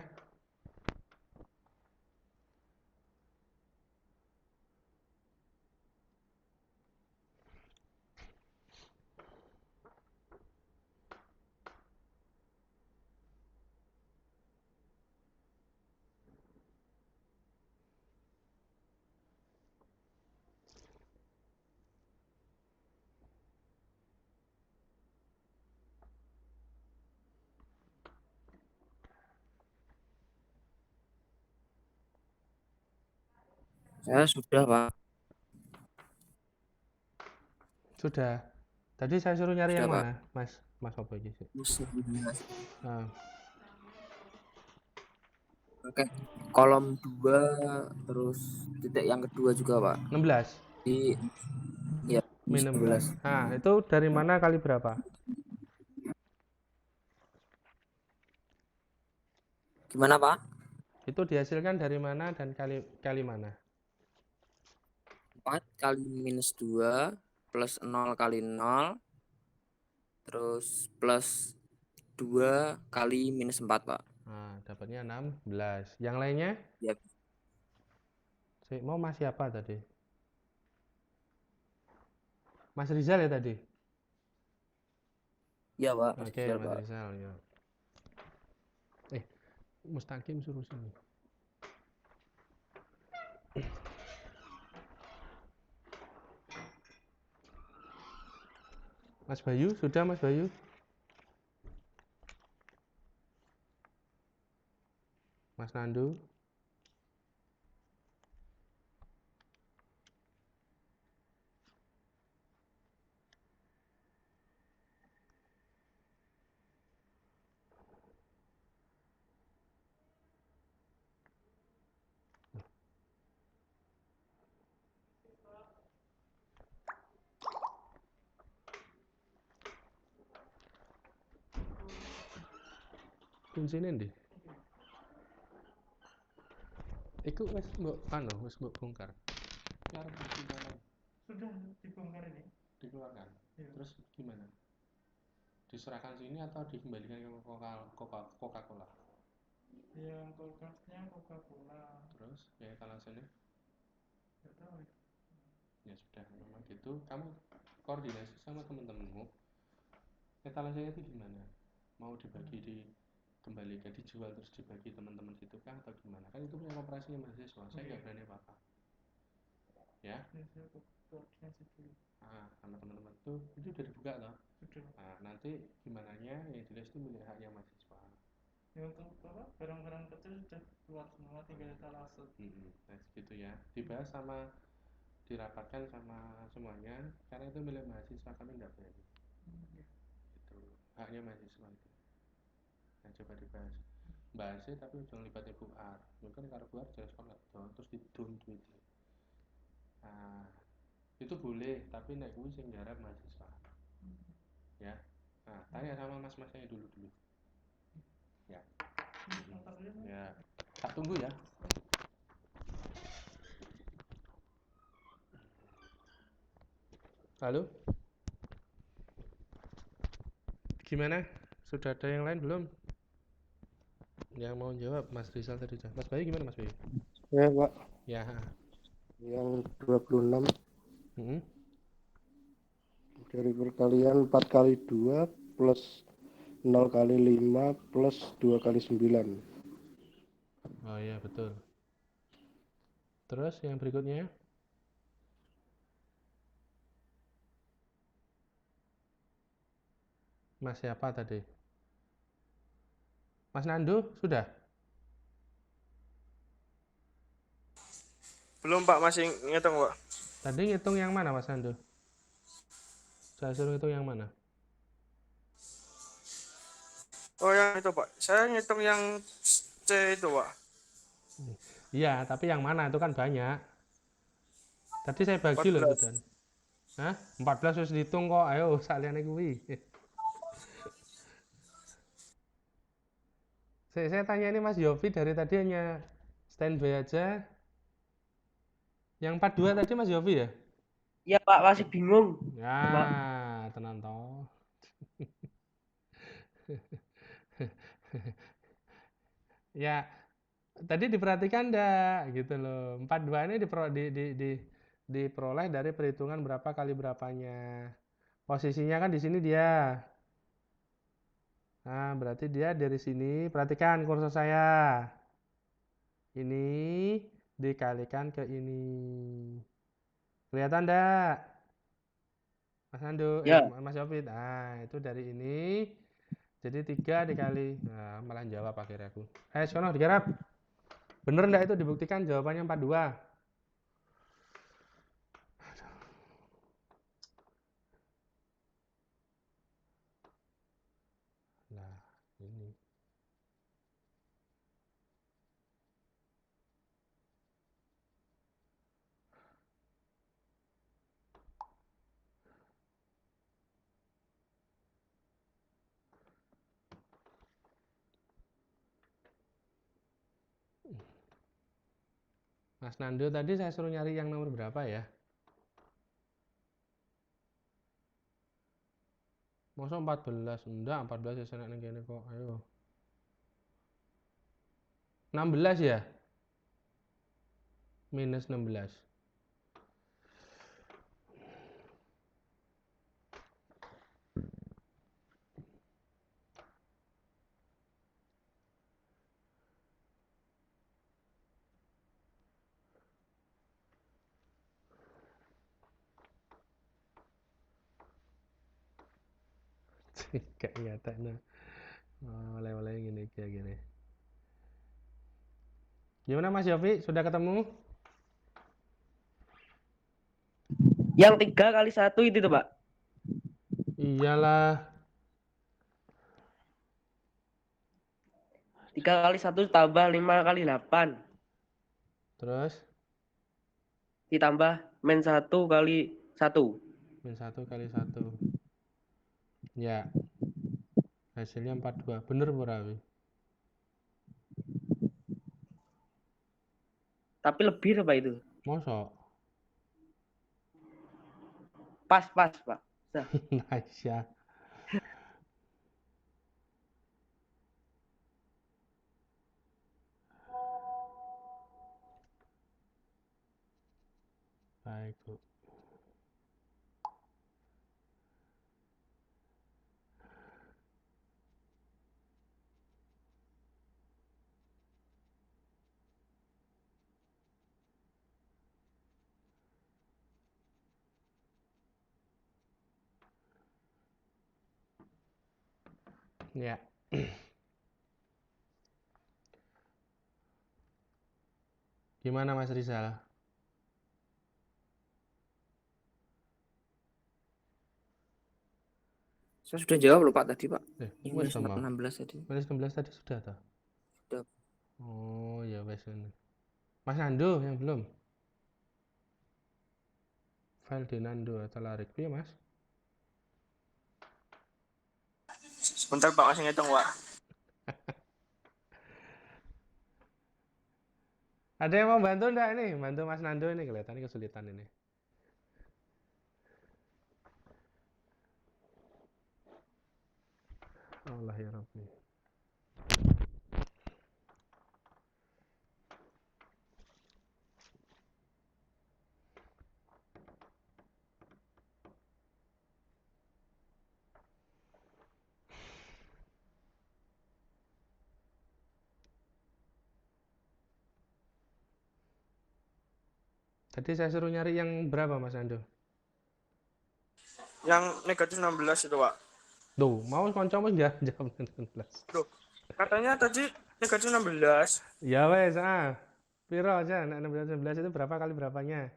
Speaker 7: Saya sudah, Pak.
Speaker 1: Sudah. Tadi saya suruh nyari
Speaker 7: Sudah,
Speaker 1: yang
Speaker 7: Pak.
Speaker 1: mana, Mas? Mas apa iki sih?
Speaker 7: Plus 16.
Speaker 1: Ah,
Speaker 7: Oke. Kolom 2 terus titik yang kedua juga, Pak.
Speaker 1: 16
Speaker 7: Di ya
Speaker 1: min
Speaker 7: plus
Speaker 1: 16.
Speaker 7: 16.
Speaker 1: Nah, itu dari mana kali berapa?
Speaker 7: Gimana, Pak?
Speaker 1: Itu dihasilkan dari mana dan kali kali mana?
Speaker 7: 4 kali minus 2 plus 0 kali 0 terus plus 2 kali minus 4, Pak.
Speaker 1: Nah, dapatnya 16. Yang lainnya?
Speaker 7: Ya,
Speaker 1: Mau Mas siapa tadi? Mas Rizal ya tadi?
Speaker 7: ya, Pak.
Speaker 1: Oke,
Speaker 7: Rizal,
Speaker 1: Mas
Speaker 7: Pak.
Speaker 1: Rizal ya. Mustaqim suruh sini. Mas Bayu, sudah Mas Bayu? Mas Nandu? Kuncinya ndi? Iku wis mbok wis mbok bongkar. Sudah dibongkar ini. Dikeluarkan. Terus gimana? Diserahkan sini atau dikembalikan ke Coca-Cola?
Speaker 8: Yang kulkasnya Coca-Cola.
Speaker 1: Terus ya etalasenya?
Speaker 8: Nggak tahu ya.
Speaker 1: Ya sudah, memang gitu. Kamu koordinasi sama teman-temanmu. Etalasenya itu gimana? Mau dibagi kembalikan dijual terus dibagi teman-teman gitu kah atau gimana? Kan itu punya operasinya mahasiswa. Saya nggak berani apa-apa. Ya?
Speaker 8: Ini saya koordinasi dulu.
Speaker 1: Sama teman-teman tuh itu udah dibuka toh.
Speaker 8: Sudah.
Speaker 1: Nah, nanti gimana nya yang jelas itu milik haknya mahasiswa.
Speaker 8: Ya untuk apa? Barang-barang kecil sudah keluar semua, tinggal etalase.
Speaker 1: Nah, gitu ya. Dibahas sama dirapatkan sama semuanya karena itu milik mahasiswa, kami nggak berani. Itu haknya mahasiswa itu. Nah, coba dibahas. Bahasnya tapi jangan libatnya Bu Ar. Mungkin kalau Bu Ar jelas banget toh, terus didon duitnya. Nah, itu boleh tapi naik kuwi sing garap mahasiswa. Ya. Nah, tanya sama mas-masnya dulu. Ya. Ya. Tak tunggu ya. Halo? Gimana? Sudah ada yang lain belum? Yang mau jawab Mas Rizal tadi. Mas Bayu gimana Mas Bayu?
Speaker 6: Ya, Pak.
Speaker 1: Ya.
Speaker 6: Yang 26
Speaker 1: Hmm.
Speaker 6: dari perkalian 4 kali 2 plus 0 kali 5 plus 2 kali 9.
Speaker 1: Oh iya betul. Terus yang berikutnya? Mas siapa tadi? Mas Nandu sudah?
Speaker 2: Belum Pak, masih ngitung Pak.
Speaker 1: Tadi ngitung yang mana Mas Nandu? Saya suruh ngitung yang mana?
Speaker 2: Oh yang itu Pak, saya ngitung yang C itu Pak.
Speaker 1: Iya, tapi yang mana itu kan banyak. Tadi saya bagi loh
Speaker 2: 14.
Speaker 1: itu dan. Hah? 14 harus dihitung kok. Ayo saliyane kuwi. Saya tanya ini Mas Yofi dari tadi hanya standby aja. Yang 42 tadi Mas Yofi ya?
Speaker 3: Iya Pak, masih bingung.
Speaker 1: Ya, tenang toh. Ya, tadi diperhatikan enggak gitu loh. 42 ini diperoleh dari perhitungan berapa kali berapanya. Posisinya kan di sini dia. Nah, berarti dia dari sini. Perhatikan kursor saya. Ini dikalikan ke ini. Kelihatan enggak? Mas Andu,
Speaker 3: Ya.
Speaker 1: Mas Yofit. Nah, itu dari ini. Jadi 3 dikali. Nah, malah jawab akhirnya aku. Sono digarap. Bener enggak itu dibuktikan jawabannya 42? Ini. Mas Nando tadi saya suruh nyari yang nomor berapa ya? Masa 14? Enggak, 14 ya sana gini kok. Ayo. 16 ya? Minus 16. Kayak nyataknya. Oleh-oleh gini kayak gini. Gimana Mas Yofi? Sudah ketemu?
Speaker 3: Yang 3 kali 1 itu tuh, Pak.
Speaker 1: Iyalah.
Speaker 3: 3 kali 1 tambah 5 kali 8.
Speaker 1: Terus
Speaker 3: Ditambah min 1 kali 1.
Speaker 1: min 1 kali 1. Ya, hasilnya 42. Bener Burawi.
Speaker 3: Tapi lebih tuh, Pak itu.
Speaker 1: Mosok?
Speaker 3: Pas, Pak. Nah,
Speaker 1: Nice ya. Baik, Bu. Ya. Gimana Mas Rizal?
Speaker 7: Saya sudah jawab loh Pak tadi Pak. Yang
Speaker 1: Wes
Speaker 7: minus
Speaker 1: toh mau.
Speaker 7: 16 tadi.
Speaker 1: Minus 16 tadi sudah toh?
Speaker 7: Sudah.
Speaker 1: Oh, ya wes ini. Mas Nando yang belum. File di Nando atau larik ya, Mas?
Speaker 2: Sebentar Pak, masih ngitung Pak.
Speaker 1: Ada yang mau bantu enggak ini? Bantu Mas Nando ini kelihatannya kesulitan ini. Allah ya Rabbi. Tadi saya suruh nyari yang berapa Mas Nando?
Speaker 2: Yang negatif 16 itu Pak.
Speaker 1: Tuh, mau kancamu enggak jawab 16.
Speaker 2: Loh, katanya tadi negatif 16.
Speaker 1: Ya wes, piro aja, nek 16 itu berapa kali berapanya?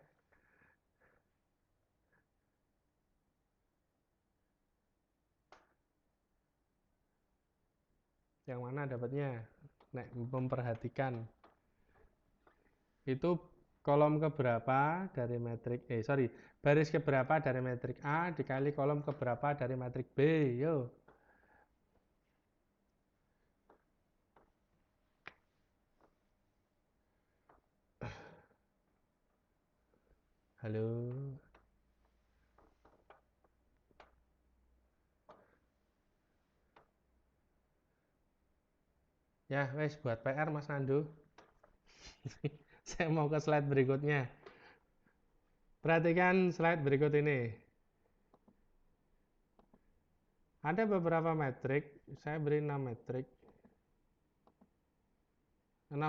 Speaker 1: Yang mana dapatnya? Nek memperhatikan. Itu kolom keberapa dari metrik baris keberapa dari metrik A dikali kolom keberapa dari metrik B. Yo. Halo. Ya, wes buat PR Mas Nando. Saya mau ke slide berikutnya. Perhatikan slide berikut ini. Ada beberapa metrik, saya beri 6 metrik. 3. 6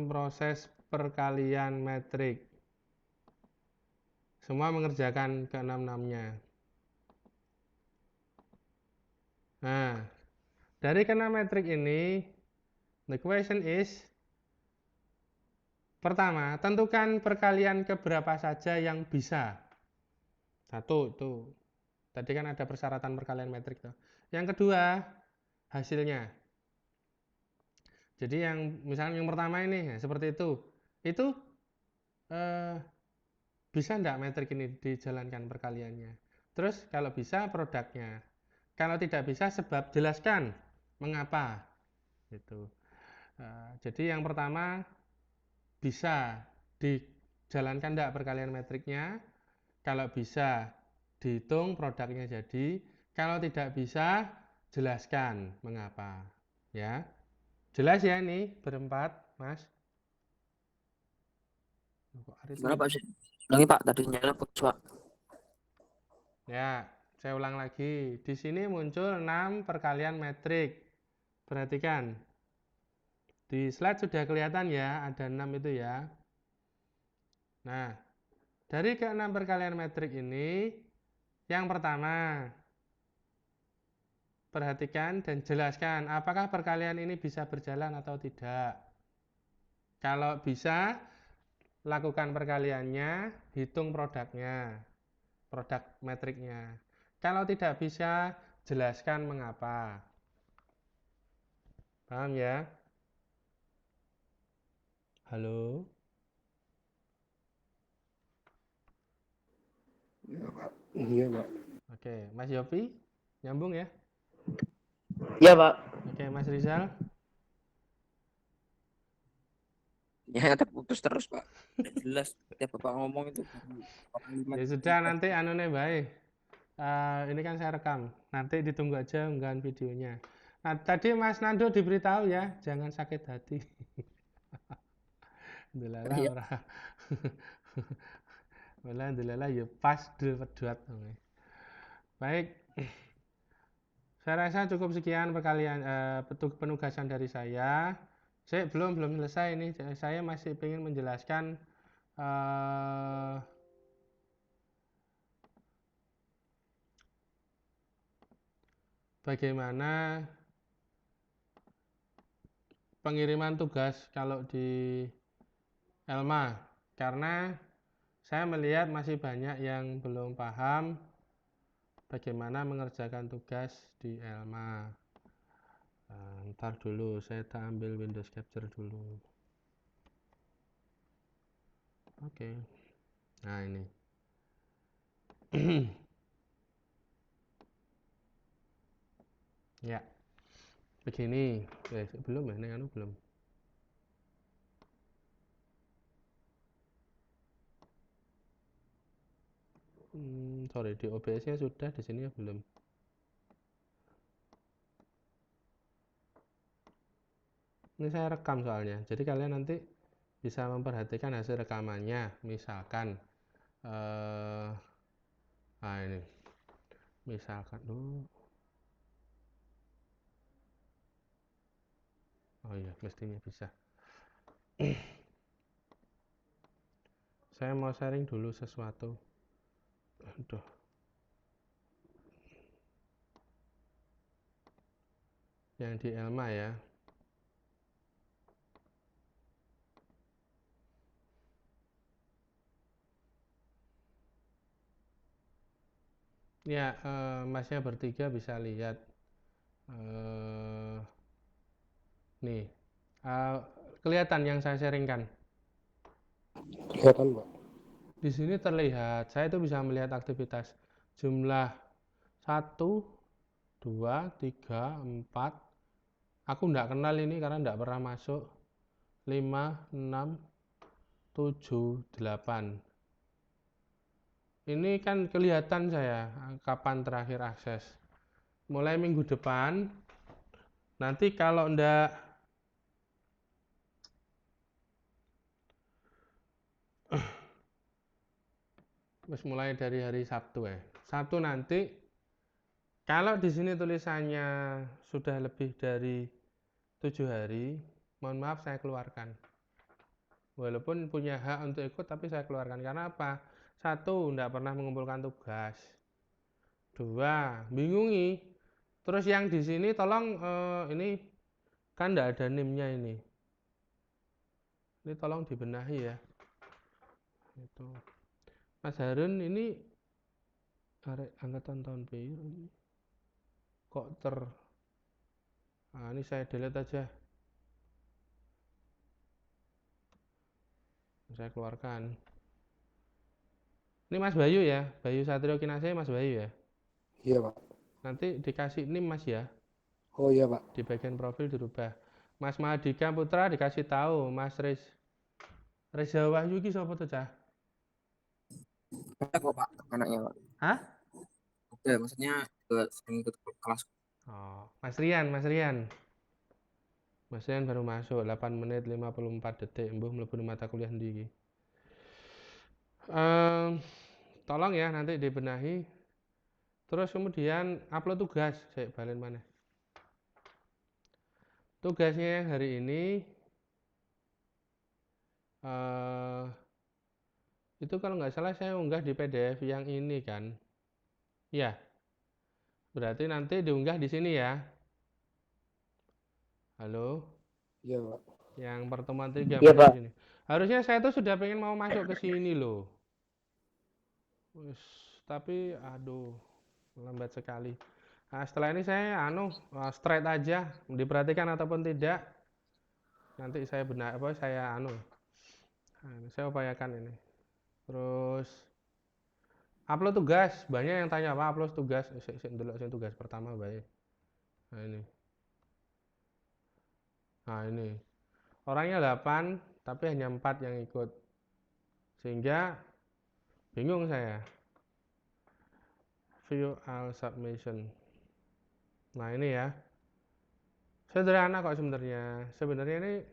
Speaker 1: proses perkalian metrik. Semua mengerjakan ke-6-6-nya. Nah, dari ke-6 metrik ini, the question is, pertama, tentukan perkalian keberapa saja yang bisa. 1 itu Tadi kan ada persyaratan perkalian metrik tuh. Yang kedua, hasilnya. Jadi yang misalnya yang pertama ini seperti itu bisa enggak metrik ini dijalankan perkaliannya. Terus kalau bisa produknya. Kalau tidak bisa sebab jelaskan mengapa. Gitu. Jadi yang pertama bisa dijalankan enggak perkalian metriknya. Kalau bisa dihitung produknya jadi. Kalau tidak bisa jelaskan mengapa. Ya. Jelas ya ini berempat, Mas?
Speaker 7: Gimana Pak? Ulangi Pak, tadi nyala putus Pak.
Speaker 1: Ya, saya ulang lagi. Di sini muncul 6 perkalian metrik. Perhatikan. Di slide sudah kelihatan ya, ada 6 itu ya. Nah, dari ke-6 perkalian metrik ini, yang pertama, perhatikan dan jelaskan apakah perkalian ini bisa berjalan atau tidak. Kalau bisa, lakukan perkaliannya, hitung produknya, produk metriknya. Kalau tidak bisa, jelaskan mengapa. Paham ya? Halo?
Speaker 6: Iya, Pak.
Speaker 1: Oke, Mas Yopi, nyambung ya?
Speaker 3: Iya, Pak.
Speaker 1: Oke, Mas Rizal.
Speaker 7: Ya terputus terus Pak. Nggak jelas tiap Bapak ngomong itu.
Speaker 1: Ya sudah, nanti anune baik. Ini kan saya rekam. Nanti ditunggu aja unggahan videonya. Nah, tadi Mas Nando diberitahu ya, jangan sakit hati. Delala
Speaker 7: Iya.
Speaker 1: ora. Wala delala ya pas duat. Baik. Saya rasa cukup sekian perkalian penugasan dari saya. Saya belum selesai ini. Saya masih ingin menjelaskan bagaimana pengiriman tugas kalau di Elma, karena saya melihat masih banyak yang belum paham bagaimana mengerjakan tugas di Elma. Ntar dulu, saya ambil Windows Capture dulu. Oke. Nah ini. Ya. Begini. Belum ya, ini anu belum. Sorry, di OBS-nya sudah, di sini ya belum. Ini saya rekam soalnya, jadi kalian nanti bisa memperhatikan hasil rekamannya. Misalkan, nah ini, misalkan, oh iya, mestinya bisa. Saya mau sharing dulu sesuatu. Aduh. Yang di Elma ya. Ya, masnya bertiga bisa lihat. Nih, kelihatan yang saya sharingkan.
Speaker 6: Kelihatan, Pak.
Speaker 1: Di sini terlihat, saya itu bisa melihat aktivitas jumlah 1, 2, 3, 4. Aku enggak kenal ini karena enggak pernah masuk. 5, 6, 7, 8. Ini kan kelihatan saya kapan terakhir akses. Mulai minggu depan. Nanti kalau enggak mulai dari hari Sabtu ya. Sabtu nanti kalau di sini tulisannya sudah lebih dari 7 hari, mohon maaf saya keluarkan. Walaupun punya hak untuk ikut, tapi saya keluarkan. Karena apa? 1, enggak pernah mengumpulkan tugas. 2, bingungi. Terus yang di sini tolong ini kan enggak ada NIM-nya ini. Ini tolong dibenahi ya. Itu. Mas Harun ini arek angkatan tahun piro ini? Kok ini saya delete aja. Saya keluarkan. Ini Mas Bayu ya, Bayu Satrio Kinase, Mas Bayu ya.
Speaker 6: Iya Pak.
Speaker 1: Nanti dikasih NIM Mas ya,
Speaker 6: Oh iya Pak.
Speaker 1: di bagian profil dirubah. Mas Mahadika Putra dikasih tahu, Mas Reza Wahyu ki sapa tuh, Cah?
Speaker 7: Ada kok Pak anaknya Pak.
Speaker 1: Hah?
Speaker 7: Ada, maksudnya sering ikut kelas.
Speaker 1: Oh, Mas Rian. Mas Rian baru masuk 8 menit 54 detik, mbuh mlebu mata kuliah ndi iki. Tolong ya nanti dibenahi. Terus kemudian upload tugas, saya balen mana. Tugasnya yang hari ini itu kalau nggak salah saya unggah di PDF yang ini kan. Ya, berarti nanti diunggah di sini ya. Halo,
Speaker 6: Iya Pak.
Speaker 1: yang pertemuan 3
Speaker 3: Iya,
Speaker 1: masih
Speaker 3: Pak.
Speaker 1: di sini. Harusnya saya tuh sudah pengen mau masuk ke sini loh. Tapi aduh, lambat sekali. Nah, setelah ini saya straight aja, diperhatikan ataupun tidak. Nanti saya saya upayakan ini. Terus upload tugas, banyak yang tanya apa upload tugas. Saya tugas pertama baik. Nah ini orangnya 8 tapi hanya 4 yang ikut, sehingga bingung saya. View all submission. Nah ini ya, sederhana kok sebenarnya. Sebenarnya ini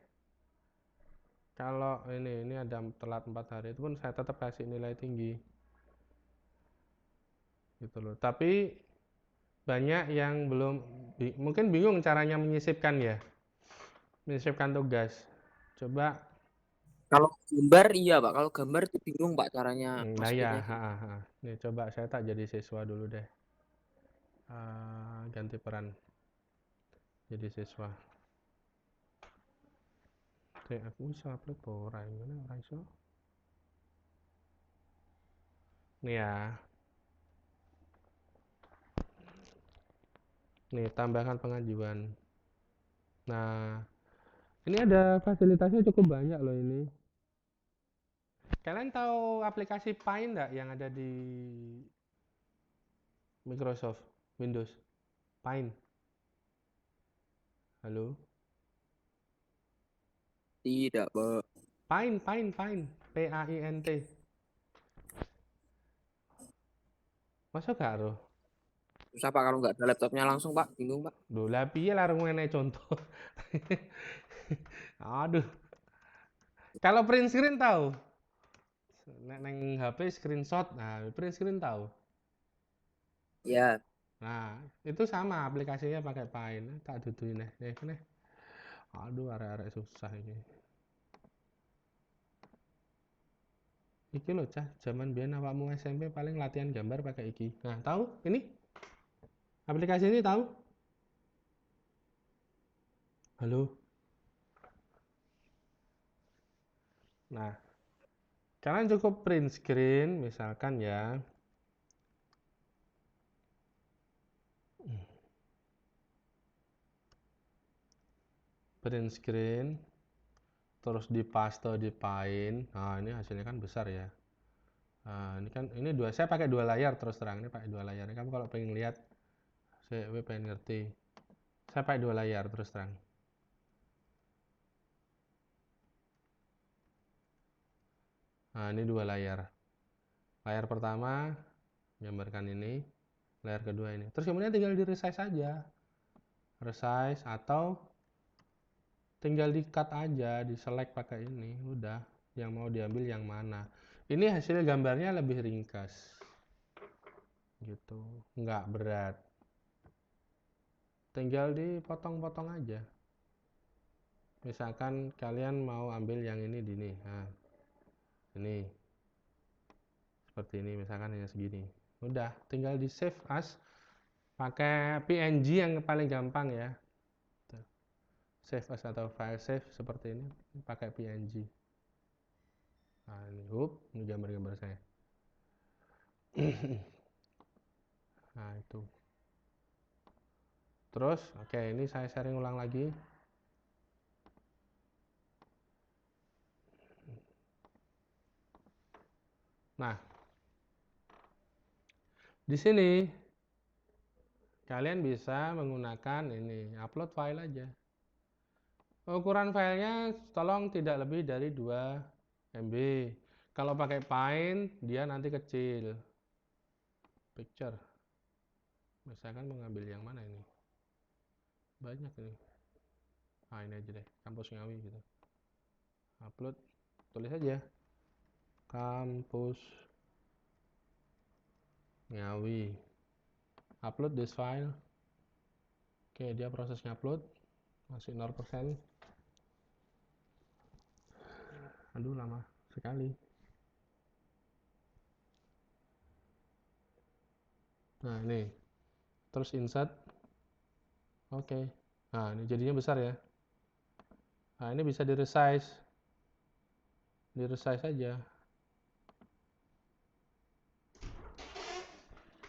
Speaker 1: kalau ini ada telat 4 hari itu pun saya tetap kasih nilai tinggi gitu loh. Tapi banyak yang mungkin bingung caranya menyisipkan tugas. Coba
Speaker 7: Kalau gambar iya Pak, kalau gambar itu bingung Pak caranya
Speaker 1: nah ya,
Speaker 7: masukinnya.
Speaker 1: nih coba saya tak jadi siswa dulu deh. Ganti peran jadi siswa. Aku bisa upload ora ngene ora iso. Nih ya. Nih, tambahkan pengajuan. Nah, ini ada fasilitasnya cukup banyak loh ini. Kalian tahu aplikasi Paint nggak yang ada di Microsoft Windows? Paint. Halo?
Speaker 7: Tidak Pak.
Speaker 1: Paint. P-A-I-N-T. Masa gak roh?
Speaker 7: Susah Pak kalau nggak ada laptopnya langsung Pak, bingung Pak.
Speaker 1: Loh, lah piye larung ngene contoh. Aduh. Kalau print screen tahu? Neng HP screenshot, nah print screen tahu?
Speaker 7: Ya,
Speaker 1: Nah, itu sama aplikasinya pakai Paint. Tak duduin nih. Aduh, arek-arek susah ini. Iki loh, Cah, zaman biyen awakmu SMP paling latihan gambar pakai iki. Nah, tahu? Ini? Aplikasi ini tahu? Halo? Nah, kalian cukup print screen misalkan ya. Print screen terus dipaste di Paint. Nah, ini hasilnya kan besar ya. Nah, ini saya pakai 2 layar terus terang, ini pakai 2 layar. Kamu kalau pengen lihat, saya pengen ngerti. Saya pakai 2 layar terus terang. Nah, ini 2 layar. Layar pertama gambarkan ini, layar kedua ini. Terus kemudian tinggal di resize aja. Resize atau tinggal di cut aja, di select pakai ini, udah. Yang mau diambil yang mana. Ini hasil gambarnya lebih ringkas. Gitu, nggak berat. Tinggal dipotong-potong aja. Misalkan kalian mau ambil yang ini di nih. Nah, ini. Seperti ini misalkan hanya segini. Udah, tinggal di save as pakai PNG yang paling gampang ya. Save as atau file save seperti ini pakai PNG. Nah, ini gambar-gambar saya. Nah, itu. Terus, oke, ini saya sharing ulang lagi. Nah, di sini kalian bisa menggunakan ini, upload file aja. Ukuran filenya tolong tidak lebih dari 2 MB. Kalau pakai Paint, dia nanti kecil. Picture. Misalkan mengambil yang mana ini? Banyak ini. Ah, ini aja deh, Kampus Ngawi gitu. Upload, tulis aja. Kampus Ngawi. Upload this file. Oke, dia prosesnya upload. Masih 0%. Aduh, lama sekali. Nah, ini. Terus insert. Oke. Nah, ini jadinya besar ya. Nah, ini bisa di-resize. Di-resize aja.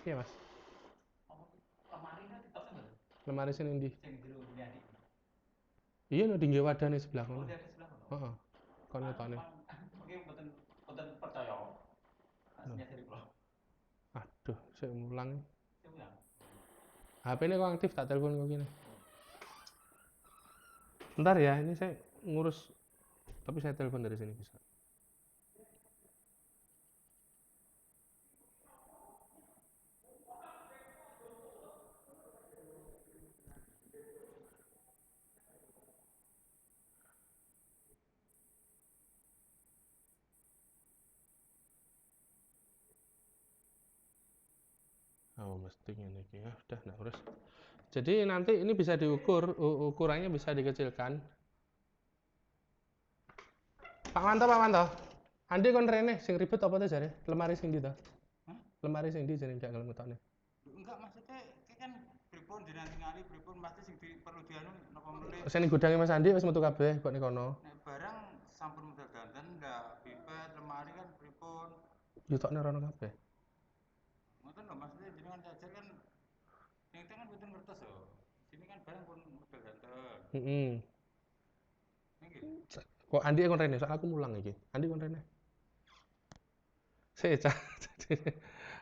Speaker 1: Iya, Mas. Lemari sini ndi? Iya, no tinggi wadah nih sebelah kono. Heeh. Kono tone. Aduh, saya mulang. HP ini kok aktif, tak telepon kok gini. Bentar ya, ini saya ngurus. Tapi saya telepon dari sini bisa. Oh, mesti ini ya. Udah, nah urus. Jadi nanti ini bisa diukur, ukurannya bisa dikecilkan. Pak Manto. Andi kon rene sing ribet apa tuh jare? Lemari sing ndi to? Lemari sing ndi jare gak gelem ngetokne.
Speaker 9: Enggak, maksudnya kan pripun jenengan tingali pripun pasti sing perlu dianu napa melih.
Speaker 1: Sing gudange Mas Andi wis metu kabeh kok ning kono.
Speaker 9: Nek barang sampun model ganten ndak pipet lemari kan pripun.
Speaker 1: Yutokne rono kabeh.
Speaker 9: Ngoten lho maksudnya jenengan jajar kan yang kan mboten ngertos yo. Sini kan barang pun model ganten.
Speaker 1: Heeh.
Speaker 9: Nggih.
Speaker 1: Kok Andi kon rene, soal aku mulang iki. Andi kon rene.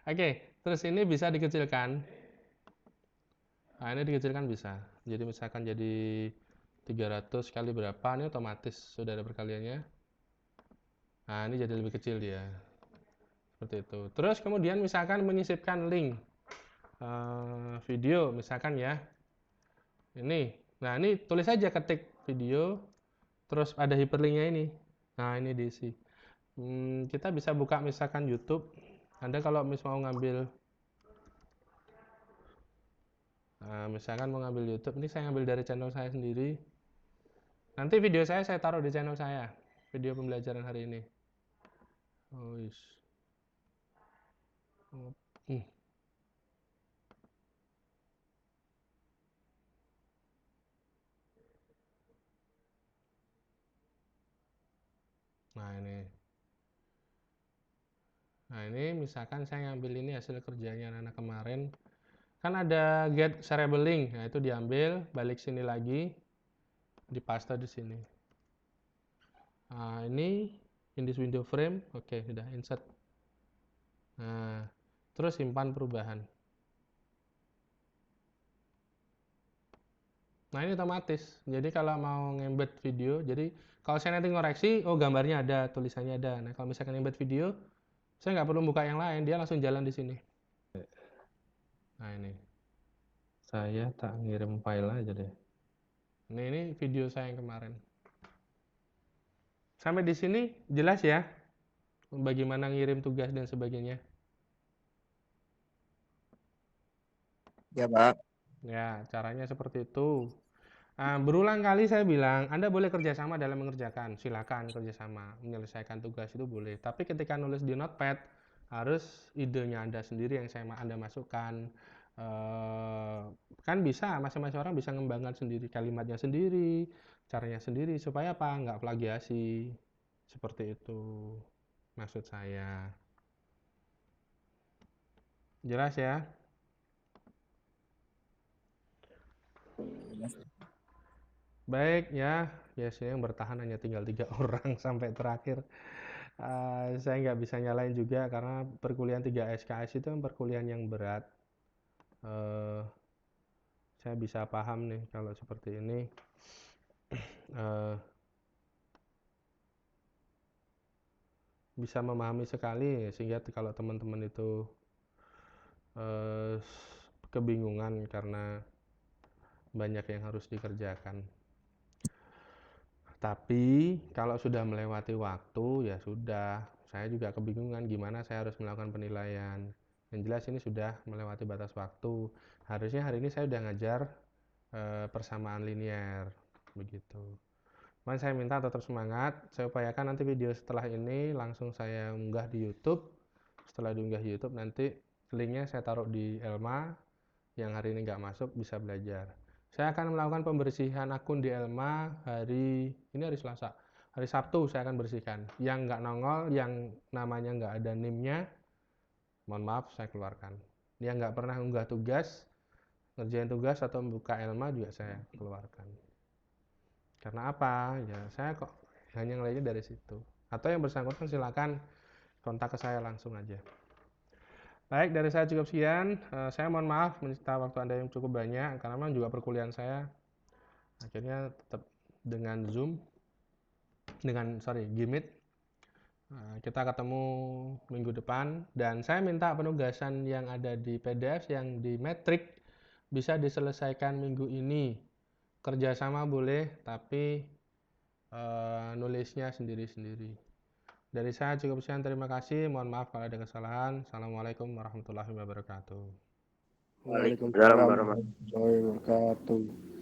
Speaker 1: Oke, terus ini bisa dikecilkan. Nah, ini dikecilkan bisa. Jadi misalkan jadi 300 kali berapa, ini otomatis sudah ada perkaliannya. Nah, ini jadi lebih kecil dia. Seperti itu. Terus kemudian misalkan menyisipkan link video, misalkan ya. Ini. Nah, ini tulis aja ketik video, terus ada hyperlinknya ini. Nah, ini diisi. Kita bisa buka misalkan YouTube. Anda kalau mau ngambil misalkan mau ngambil YouTube, ini saya ngambil dari channel saya sendiri. Nanti video saya taruh di channel saya, video pembelajaran hari ini. Oh, yes. Nah ini misalkan saya ngambil ini hasil kerjanya anak-anak kemarin. Kan ada get shareable link. Nah itu diambil, balik sini lagi, dipaste di sini. Nah ini in this window frame, oke sudah insert. Nah terus simpan perubahan. Nah ini otomatis. Jadi kalau mau ngembed video, jadi kalau saya nanti ngoreksi, oh gambarnya ada, tulisannya ada. Nah kalau misalkan ngembed video, saya nggak perlu buka yang lain, dia langsung jalan di sini. Nah ini, saya tak ngirim file aja deh. Ini video saya yang kemarin. Sampai di sini jelas ya, bagaimana ngirim tugas dan sebagainya.
Speaker 4: Ya, Pak.
Speaker 1: Ya, caranya seperti itu. Berulang kali saya bilang, Anda boleh kerjasama dalam mengerjakan, silakan kerjasama, menyelesaikan tugas itu boleh. Tapi ketika nulis di notepad, harus idenya Anda sendiri yang Anda masukkan. Kan bisa, masing-masing orang bisa mengembangkan sendiri, kalimatnya sendiri, caranya sendiri, supaya apa? Nggak plagiasi. Seperti itu maksud saya. Jelas ya?
Speaker 7: Mas.
Speaker 1: Baik ya, biasanya yang bertahan hanya tinggal 3 orang sampai terakhir. Saya nggak bisa nyalain juga karena perkuliahan 3 SKS itu kan perkuliahan yang berat. Eh, saya bisa paham nih kalau seperti ini. Eh, bisa memahami sekali sehingga kalau teman-teman itu kebingungan karena banyak yang harus dikerjakan. Tapi kalau sudah melewati waktu ya sudah, saya juga kebingungan gimana saya harus melakukan penilaian. Yang jelas ini sudah melewati batas waktu. Harusnya hari ini saya sudah ngajar persamaan linear begitu. Cuman saya minta tetap semangat. Saya upayakan nanti video setelah ini langsung saya unggah di YouTube. Setelah diunggah di YouTube nanti linknya saya taruh di Elma. Yang hari ini nggak masuk bisa belajar. Saya akan melakukan pembersihan akun di Elma hari Selasa. Hari Sabtu saya akan bersihkan. Yang nggak nongol, yang namanya nggak ada NIM-nya, mohon maaf saya keluarkan. Yang nggak pernah unggah tugas, ngerjain tugas atau membuka Elma juga saya keluarkan. Karena apa? Ya saya kok hanya ngelihatnya dari situ. Atau yang bersangkutan silakan kontak ke saya langsung aja. Baik, dari saya cukup sekian. Saya mohon maaf menyita waktu Anda yang cukup banyak karena memang juga perkuliahan saya akhirnya tetap dengan Zoom, Gmeet. Kita ketemu minggu depan dan saya minta penugasan yang ada di PDF yang di metrik bisa diselesaikan minggu ini. Kerjasama boleh, tapi nulisnya sendiri-sendiri. Dari saya cukup sekian, terima kasih. Mohon maaf kalau ada kesalahan. Assalamualaikum warahmatullahi wabarakatuh.
Speaker 6: Waalaikumsalam warahmatullahi wabarakatuh.